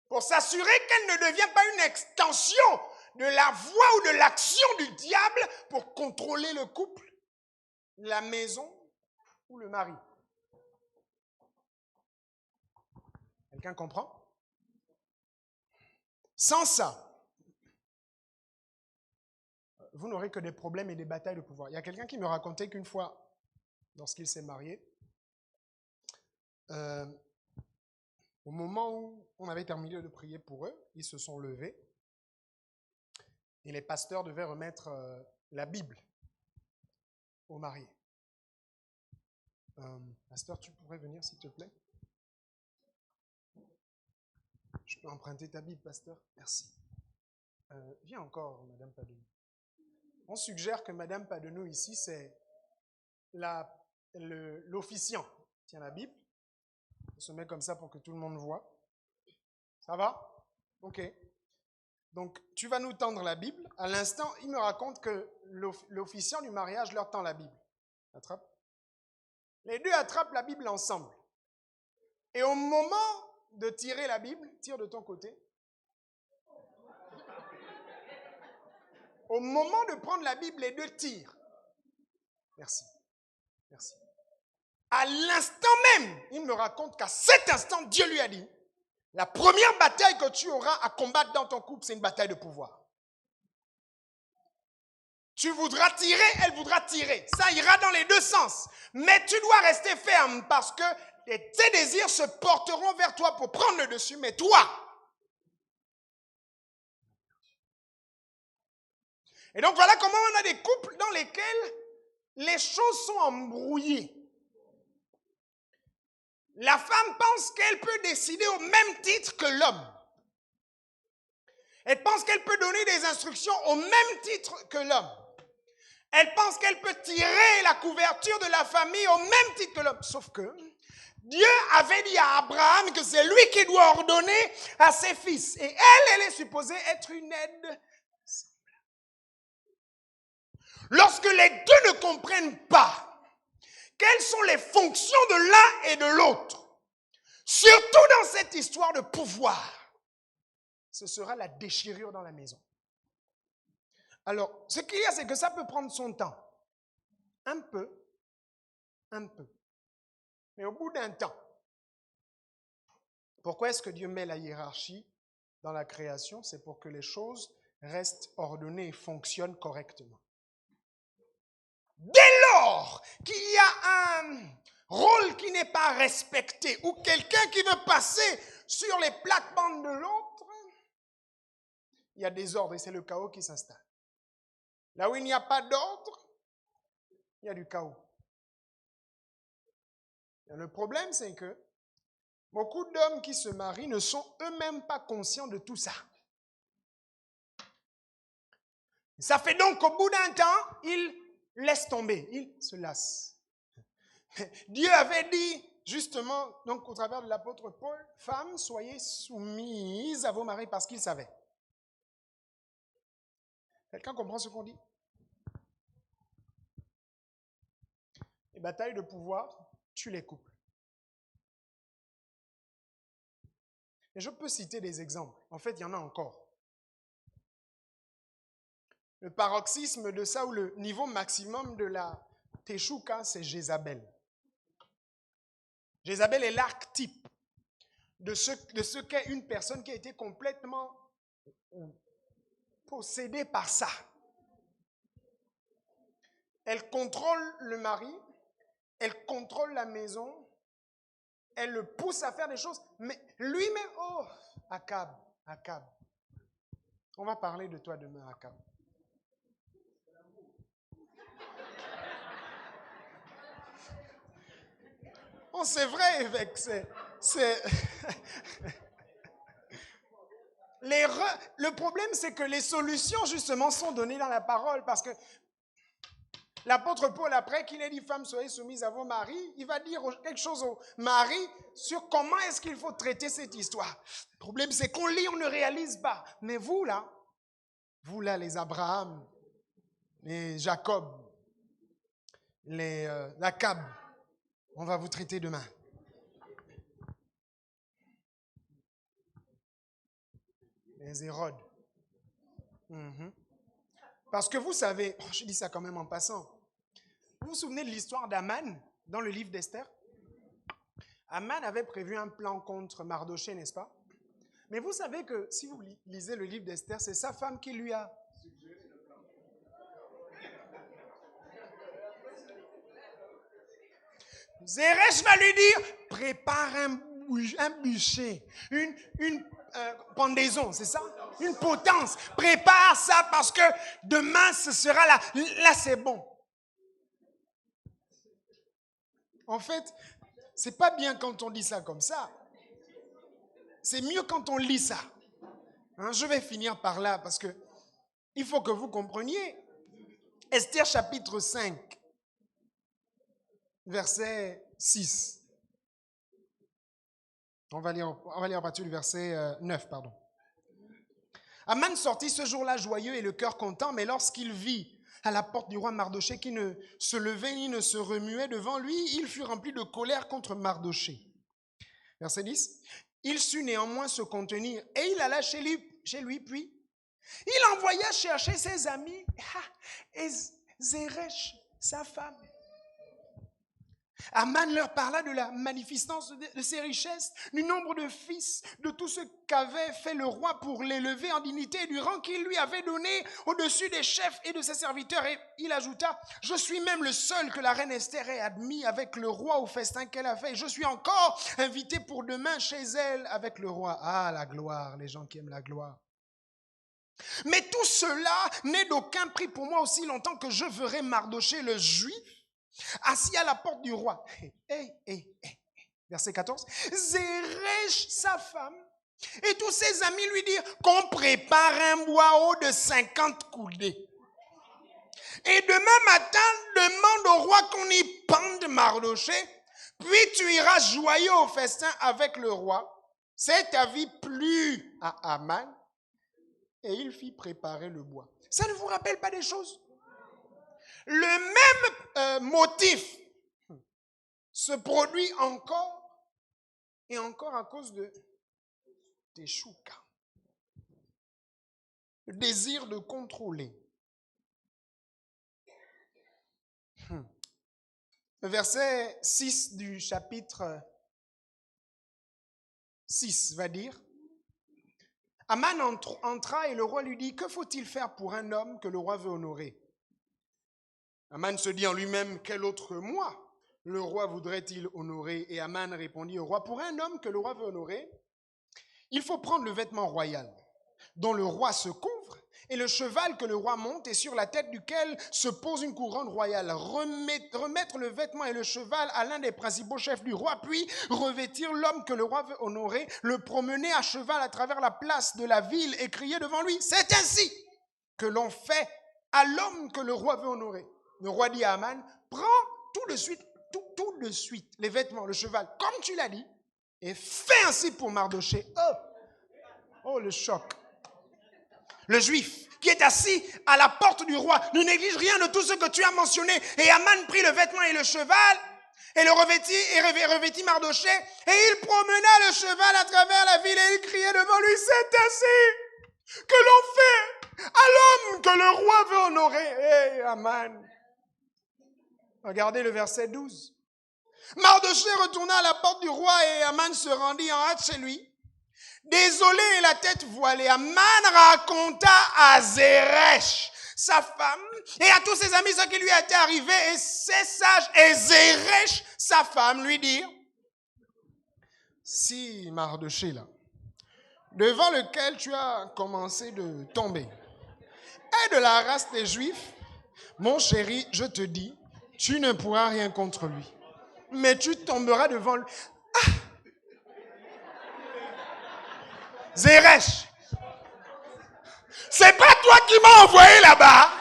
pour s'assurer qu'elle ne devient pas une extension de la voix ou de l'action du diable pour contrôler le couple la maison ou le mari. Quelqu'un comprend? Sans ça, vous n'aurez que des problèmes et des batailles de pouvoir. Il y a quelqu'un qui me racontait qu'une fois, lorsqu'il s'est marié, au moment où on avait terminé de prier pour eux, ils se sont levés et les pasteurs devaient remettre la Bible au marié. Pasteur, tu pourrais venir s'il te plaît? Je peux emprunter ta Bible, pasteur? Merci. Viens encore, Madame Padenou. On suggère que Madame Padenou ici, c'est l'officiant. Tiens la Bible. On se met comme ça pour que tout le monde voit. Ça va? Ok. Donc, tu vas nous tendre la Bible. À l'instant, il me raconte que l'officiant du mariage leur tend la Bible. Attrape. Les deux attrapent la Bible ensemble. Et au moment de tirer la Bible, tire de ton côté. Au moment de prendre la Bible, les deux tirent. Merci. Merci. À l'instant même, il me raconte qu'à cet instant, Dieu lui a dit, la première bataille que tu auras à combattre dans ton couple, c'est une bataille de pouvoir. Tu voudras tirer, elle voudra tirer. Ça ira dans les deux sens. Mais tu dois rester ferme parce que tes désirs se porteront vers toi pour prendre le dessus, mais toi. Et donc voilà comment on a des couples dans lesquels les choses sont embrouillées. La femme pense qu'elle peut décider au même titre que l'homme. Elle pense qu'elle peut donner des instructions au même titre que l'homme. Elle pense qu'elle peut tirer la couverture de la famille au même titre que l'homme. Sauf que Dieu avait dit à Abraham que c'est lui qui doit ordonner à ses fils. Et elle est supposée être une aide. Lorsque les deux ne comprennent pas quelles sont les fonctions de l'un et de l'autre, surtout dans cette histoire de pouvoir, ce sera la déchirure dans la maison. Alors, ce qu'il y a, c'est que ça peut prendre son temps. Un peu. Mais au bout d'un temps, pourquoi est-ce que Dieu met la hiérarchie dans la création? C'est pour que les choses restent ordonnées et fonctionnent correctement. Dès lors qu'il y a un rôle qui n'est pas respecté ou quelqu'un qui veut passer sur les plates-bandes de l'autre, il y a des ordres et c'est le chaos qui s'installe. Là où il n'y a pas d'ordre, il y a du chaos. Et le problème, c'est que beaucoup d'hommes qui se marient ne sont eux-mêmes pas conscients de tout ça. Ça fait donc qu'au bout d'un temps, ils laissent tomber, ils se lassent. Dieu avait dit, justement, donc au travers de l'apôtre Paul, femmes, soyez soumises à vos maris parce qu'ils savaient. Quelqu'un comprend ce qu'on dit? Les batailles de pouvoir tuent les couples. Et je peux citer des exemples. En fait, il y en a encore. Le paroxysme de ça, ou le niveau maximum de la teshuka, c'est Jézabel. Jézabel est l'archétype de ce qu'est une personne qui a été complètement possédée par ça. Elle contrôle le mari, elle contrôle la maison, elle le pousse à faire des choses, mais lui-même, oh, Akab. On va parler de toi demain, Akab. Oh, c'est vrai, évêque, le problème, c'est que les solutions, justement, sont données dans la parole, parce que l'apôtre Paul, après qu'il ait dit « Femmes, soyez soumises à vos maris », il va dire quelque chose aux maris sur comment est-ce qu'il faut traiter cette histoire. Le problème, c'est qu'on lit, on ne réalise pas. Mais vous là, les Abraham, les Jacob, les Akab, on va vous traiter demain. Les Hérodes. Parce que vous savez, je dis ça quand même en passant, vous vous souvenez de l'histoire d'Aman dans le livre d'Esther? Aman avait prévu un plan contre Mardochée, n'est-ce pas? Mais vous savez que si vous lisez le livre d'Esther, c'est sa femme qui lui a... Zeresh va lui dire, prépare un bûcher, une pendaison, c'est ça? Une potence. Prépare ça parce que demain, ce sera là. Là, c'est bon. En fait, c'est pas bien quand on dit ça comme ça. C'est mieux quand on lit ça. Hein, je vais finir par là parce que il faut que vous compreniez. Esther chapitre 5, verset 6. On va lire à partir du verset 9, pardon. Aman sortit ce jour-là joyeux et le cœur content, mais lorsqu'il vit à la porte du roi Mardochée qui ne se levait ni ne se remuait devant lui, il fut rempli de colère contre Mardochée. Verset 10. Il sut néanmoins se contenir et il alla chez lui, puis il envoya chercher ses amis et Zeresh, sa femme. Aman leur parla de la magnificence de ses richesses, du nombre de fils, de tout ce qu'avait fait le roi pour l'élever en dignité et du rang qu'il lui avait donné au-dessus des chefs et de ses serviteurs. Et il ajouta, je suis même le seul que la reine Esther ait admis avec le roi au festin qu'elle a fait. Et je suis encore invité pour demain chez elle avec le roi. Ah, la gloire, les gens qui aiment la gloire. Mais tout cela n'est d'aucun prix pour moi aussi longtemps que je verrai Mardochée le juif assis à la porte du roi. Verset 14. Zeresh, sa femme, et tous ses amis lui dirent qu'on prépare un bois haut de 50 coudées. Et demain matin, demande au roi qu'on y pende Mardochée, puis tu iras joyeux au festin avec le roi. Cet avis plut à Aman, et il fit préparer le bois. Ça ne vous rappelle pas des choses? Le même motif se produit encore et encore à cause de Teshuka. Le désir de contrôler. Le verset 6 du chapitre 6 va dire, Aman entra et le roi lui dit, que faut-il faire pour un homme que le roi veut honorer? Aman se dit en lui-même, quel autre moi le roi voudrait-il honorer? Et Aman répondit au roi, pour un homme que le roi veut honorer, il faut prendre le vêtement royal dont le roi se couvre et le cheval que le roi monte et sur la tête duquel se pose une couronne royale. Remettre le vêtement et le cheval à l'un des principaux chefs du roi, puis revêtir l'homme que le roi veut honorer, le promener à cheval à travers la place de la ville et crier devant lui. C'est ainsi que l'on fait à l'homme que le roi veut honorer. Le roi dit à Aman, prends tout de suite les vêtements, le cheval, comme tu l'as dit, et fais ainsi pour Mardochée. Oh, le choc. Le juif qui est assis à la porte du roi ne néglige rien de tout ce que tu as mentionné. Et Aman prit le vêtement et le cheval et le revêtit Mardochée, et il promena le cheval à travers la ville et il criait devant lui, c'est ainsi que l'on fait à l'homme que le roi veut honorer. Aman. Regardez le verset 12. Mardochée retourna à la porte du roi et Aman se rendit en hâte chez lui. Désolé et la tête voilée, Aman raconta à Zeresh, sa femme, et à tous ses amis ce qui lui était arrivé, et ses sages et Zeresh, sa femme, lui dirent, si Mardochée là, devant lequel tu as commencé de tomber, est de la race des Juifs, mon chéri, je te dis, tu ne pourras rien contre lui, mais tu tomberas devant lui. Ah! Zeresh, c'est pas toi qui m'as envoyé là-bas.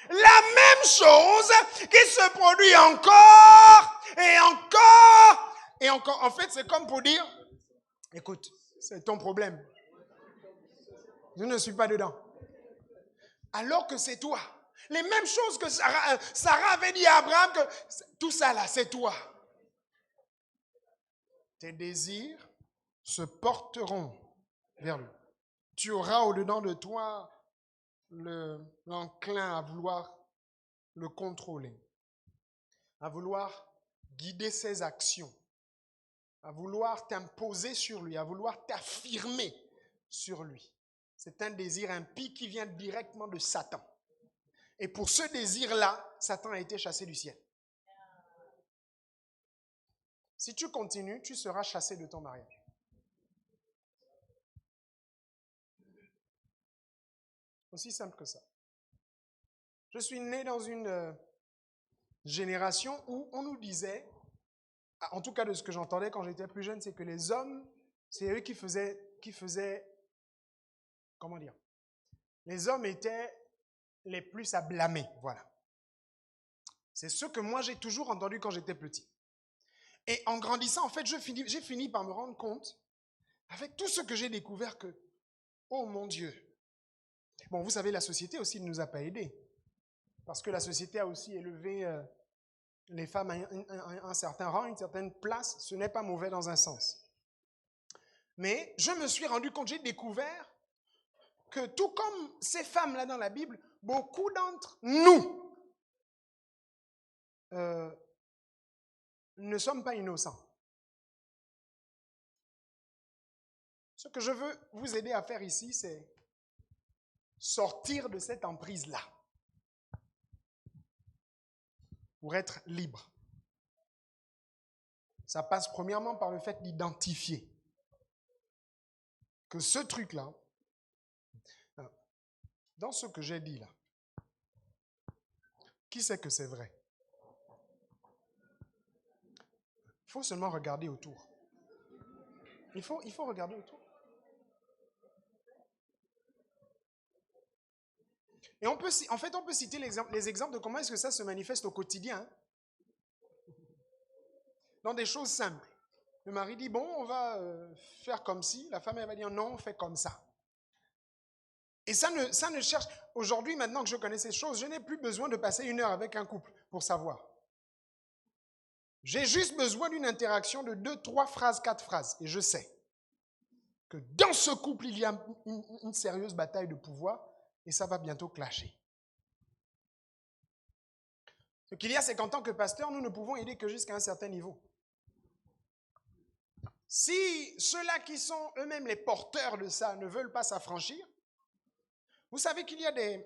La même chose qui se produit encore et encore et encore. En fait, c'est comme pour dire, écoute, c'est ton problème. Je ne suis pas dedans. Alors que c'est toi. Les mêmes choses que Sarah avait dit à Abraham, que tout ça là, c'est toi. Tes désirs se porteront vers lui. Tu auras au-dedans de toi l'enclin à vouloir le contrôler, à vouloir guider ses actions, à vouloir t'imposer sur lui, à vouloir t'affirmer sur lui. C'est un désir impie qui vient directement de Satan. Et pour ce désir-là, Satan a été chassé du ciel. Si tu continues, tu seras chassé de ton mariage. Aussi simple que ça. Je suis né dans une génération où on nous disait, en tout cas de ce que j'entendais quand j'étais plus jeune, c'est que les hommes, c'est eux qui faisaient, comment dire, les hommes étaient les plus à blâmer, voilà. C'est ce que moi j'ai toujours entendu quand j'étais petit. Et en grandissant, en fait, j'ai fini par me rendre compte, avec tout ce que j'ai découvert, que, oh mon Dieu. Bon, vous savez, la société aussi ne nous a pas aidés. Parce que la société a aussi élevé les femmes à un certain rang, une certaine place. Ce n'est pas mauvais dans un sens. Mais je me suis rendu compte, j'ai découvert que tout comme ces femmes-là dans la Bible, beaucoup d'entre nous ne sommes pas innocents. Ce que je veux vous aider à faire ici, c'est sortir de cette emprise-là pour être libre. Ça passe premièrement par le fait d'identifier que ce truc-là, dans ce que j'ai dit là, qui sait que c'est vrai? Il faut seulement regarder autour. Il faut regarder autour. Et on peut citer les exemples de comment est-ce que ça se manifeste au quotidien. Hein? Dans des choses simples. Le mari dit, bon, on va faire comme si. La femme, elle va dire, non, on fait comme ça. Et ça ne cherche... Aujourd'hui, maintenant que je connais ces choses, je n'ai plus besoin de passer 1 heure avec un couple pour savoir. J'ai juste besoin d'une interaction de 2, 3 phrases, 4 phrases. Et je sais que dans ce couple, il y a une sérieuse bataille de pouvoir et ça va bientôt clasher. Ce qu'il y a, c'est qu'en tant que pasteur, nous ne pouvons aider que jusqu'à un certain niveau. Si ceux-là qui sont eux-mêmes les porteurs de ça ne veulent pas s'affranchir, vous savez qu'il y a des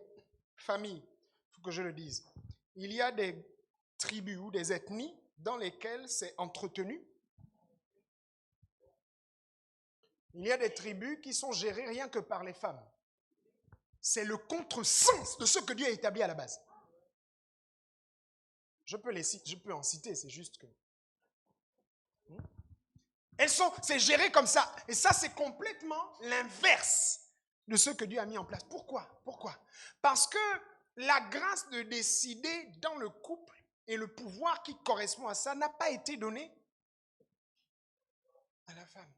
familles, il faut que je le dise, il y a des tribus ou des ethnies dans lesquelles c'est entretenu. Il y a des tribus qui sont gérées rien que par les femmes. C'est le contresens de ce que Dieu a établi à la base. Je peux en citer, c'est juste que... C'est géré comme ça. Et ça, c'est complètement l'inverse de ce que Dieu a mis en place. Pourquoi? Parce que la grâce de décider dans le couple et le pouvoir qui correspond à ça n'a pas été donné à la femme.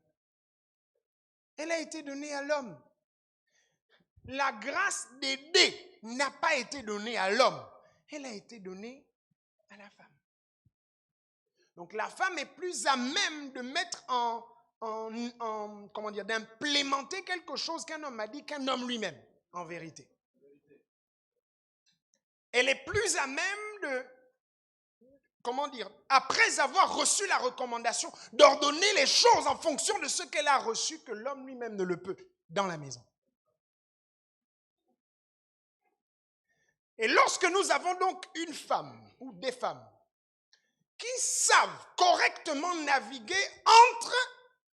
Elle a été donnée à l'homme. La grâce d'aider n'a pas été donnée à l'homme. Elle a été donnée à la femme. Donc la femme est plus à même de mettre d'implémenter quelque chose qu'un homme a dit qu'un homme lui-même, en vérité. Elle est plus à même de, après avoir reçu la recommandation, d'ordonner les choses en fonction de ce qu'elle a reçu, que l'homme lui-même ne le peut dans la maison. Et lorsque nous avons donc une femme ou des femmes qui savent correctement naviguer entre,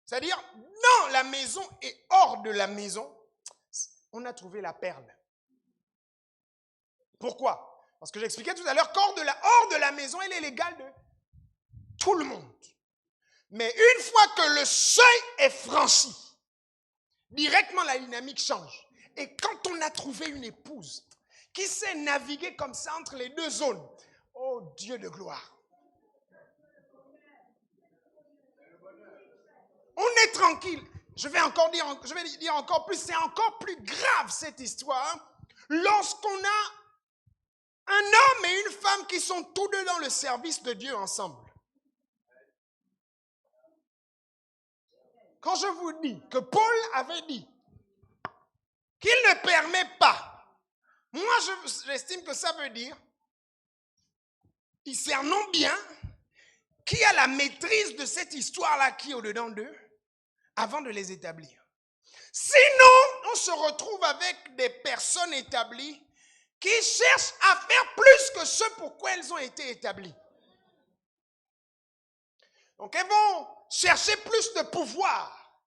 c'est-à-dire dans la maison et hors de la maison, on a trouvé la perle. Pourquoi? Parce que j'expliquais tout à l'heure qu'hors de la maison, elle est l'égale de tout le monde. Mais une fois que le seuil est franchi, directement la dynamique change. Et quand on a trouvé une épouse qui sait naviguer comme ça entre les deux zones, oh Dieu de gloire, on est tranquille. Je vais dire encore plus, c'est encore plus grave cette histoire. Lorsqu'on a un homme et une femme qui sont tous deux dans le service de Dieu ensemble. Quand je vous dis que Paul avait dit qu'il ne permet pas Moi, j'estime que ça veut dire, discernons bien qui a la maîtrise de cette histoire-là qui est au-dedans d'eux avant de les établir. Sinon, on se retrouve avec des personnes établies qui cherchent à faire plus que ce pourquoi elles ont été établies. Donc, elles vont chercher plus de pouvoir.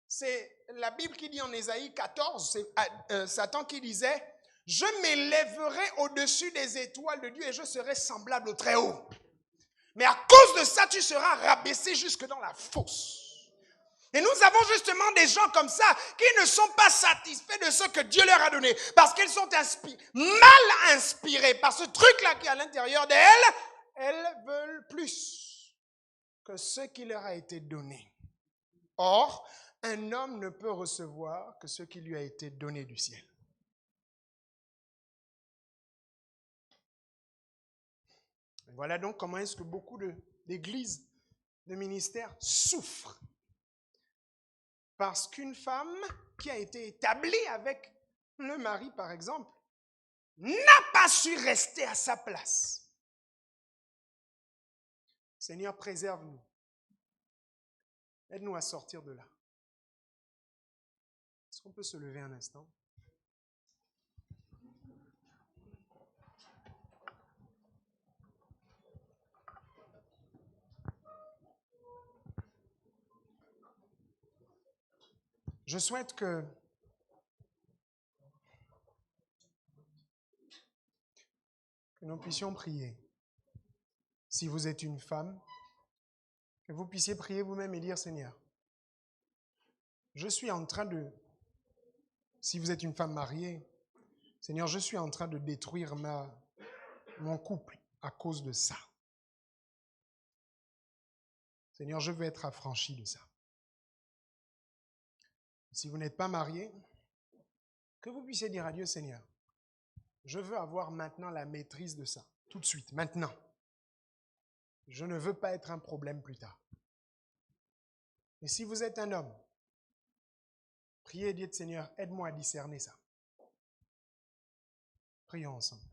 C'est la Bible qui dit en Ésaïe 14, c'est Satan qui disait, « Je m'élèverai au-dessus des étoiles de Dieu et je serai semblable au Très-Haut. Mais à cause de ça, tu seras rabaissé jusque dans la fosse. » Et nous avons justement des gens comme ça qui ne sont pas satisfaits de ce que Dieu leur a donné. Parce qu'ils sont mal inspirés par ce truc-là qui est à l'intérieur d'elles. Elles veulent plus que ce qui leur a été donné. Or, un homme ne peut recevoir que ce qui lui a été donné du ciel. Et voilà donc comment est-ce que beaucoup d'églises, de ministères souffrent. Parce qu'une femme qui a été établie avec le mari, par exemple, n'a pas su rester à sa place. Seigneur, préserve-nous. Aide-nous à sortir de là. Est-ce qu'on peut se lever un instant? Je souhaite que nous puissions prier. Si vous êtes une femme, que vous puissiez prier vous-même et dire, Seigneur, je suis en train de, si vous êtes une femme mariée, Seigneur, je suis en train de détruire mon couple à cause de ça. Seigneur, je veux être affranchi de ça. Si vous n'êtes pas marié, que vous puissiez dire à Dieu, Seigneur, je veux avoir maintenant la maîtrise de ça, tout de suite, maintenant. Je ne veux pas être un problème plus tard. Et si vous êtes un homme, priez et dites, Seigneur, aide-moi à discerner ça. Prions ensemble.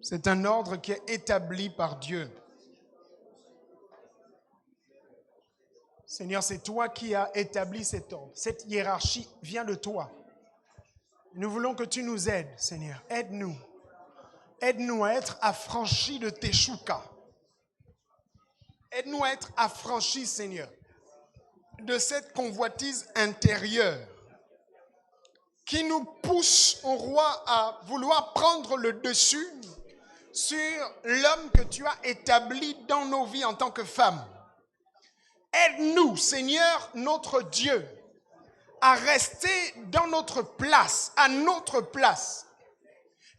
C'est un ordre qui est établi par Dieu. Seigneur, c'est toi qui as établi cet ordre. Cette hiérarchie vient de toi. Nous voulons que tu nous aides, Seigneur. Aide-nous. Aide-nous à être affranchis de tes choukas. Aide-nous à être affranchis, Seigneur, de cette convoitise intérieure qui nous pousse, ô roi, à vouloir prendre le dessus sur l'homme que tu as établi dans nos vies en tant que femmes. Aide-nous, Seigneur, notre Dieu, à rester dans notre place, à notre place,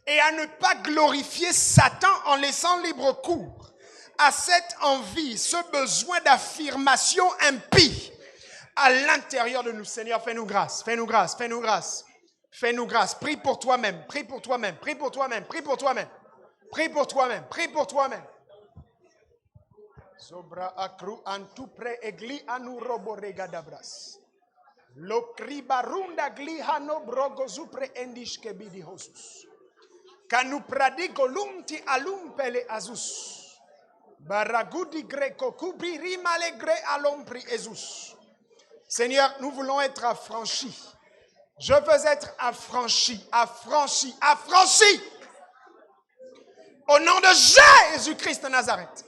et à ne pas glorifier Satan en laissant libre cours à cette envie, ce besoin d'affirmation impie à l'intérieur de nous. Seigneur, fais-nous grâce, fais-nous grâce, fais-nous grâce, fais-nous grâce. Prie pour toi-même, prie pour toi-même, prie pour toi-même, prie pour toi-même. Prie pour toi-même, prie pour toi-même. Sobra akru antupre egli anu robo regadabras. Lo kribarunda gli hano brogozupre endishke bidi hosus. Kanu pradigo lumti alumpele azus. Baragudi greco kubiri malegre alompri ezus. Seigneur, nous voulons être affranchis. Je veux être affranchi, affranchi, affranchi. Au nom de Jésus-Christ de Nazareth.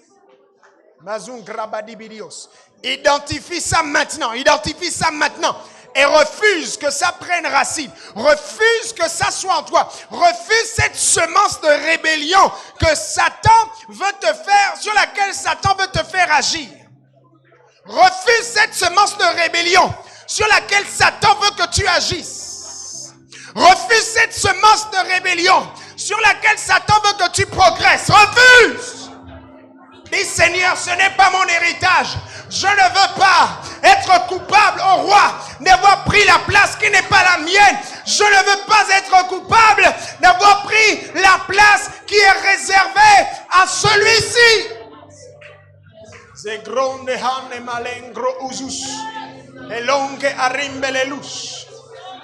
Identifie ça maintenant. Identifie ça maintenant. Et refuse que ça prenne racine. Refuse que ça soit en toi. Refuse cette semence de rébellion que Satan veut te faire, sur laquelle Satan veut te faire agir. Refuse cette semence de rébellion sur laquelle Satan veut que tu agisses. Refuse cette semence de rébellion sur laquelle Satan veut que tu progresses. Refuse. Dis Seigneur, ce n'est pas mon héritage. Je ne veux pas être coupable au roi d'avoir pris la place qui n'est pas la mienne. Je ne veux pas être coupable d'avoir pris la place qui est réservée à celui-ci. Zegronde hane malengro usus. Elonge arimbelelus.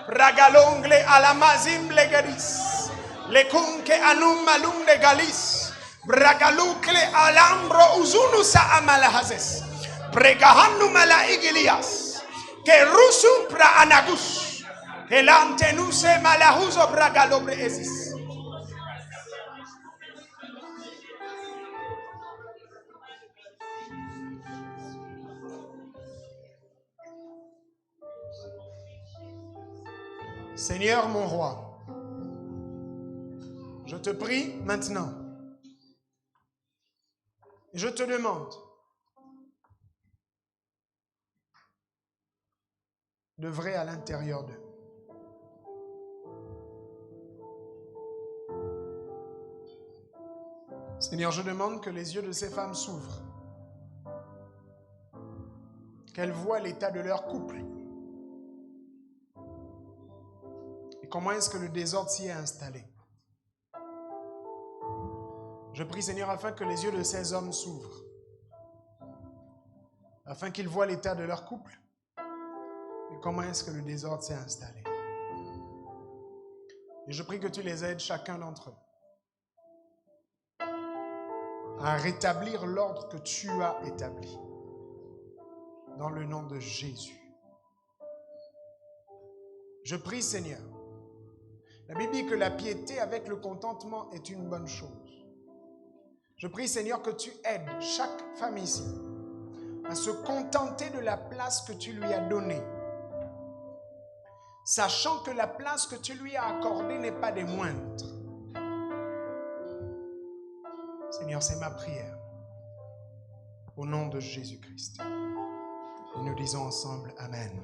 Ragalongle alamazimble galis. Lekunke anum malumde galis. Bragalukle alambro uzunusa amalahazes. Pregahannu mala igilias. Kerusu pra anagus. Elantenuse malahuzo bragalobre esis. Seigneur mon roi, je te prie maintenant, et je te demande d'œuvrer à l'intérieur d'eux. Seigneur, je demande que les yeux de ces femmes s'ouvrent, qu'elles voient l'état de leur couple. Et comment est-ce que le désordre s'y est installé? Je prie, Seigneur, afin que les yeux de ces hommes s'ouvrent, afin qu'ils voient l'état de leur couple et comment est-ce que le désordre s'est installé. Et je prie que tu les aides, chacun d'entre eux, à rétablir l'ordre que tu as établi, dans le nom de Jésus. Je prie, Seigneur, la Bible dit que la piété avec le contentement est une bonne chose. Je prie, Seigneur, que tu aides chaque femme ici à se contenter de la place que tu lui as donnée, sachant que la place que tu lui as accordée n'est pas des moindres. Seigneur, c'est ma prière. Au nom de Jésus-Christ. Et nous disons ensemble Amen.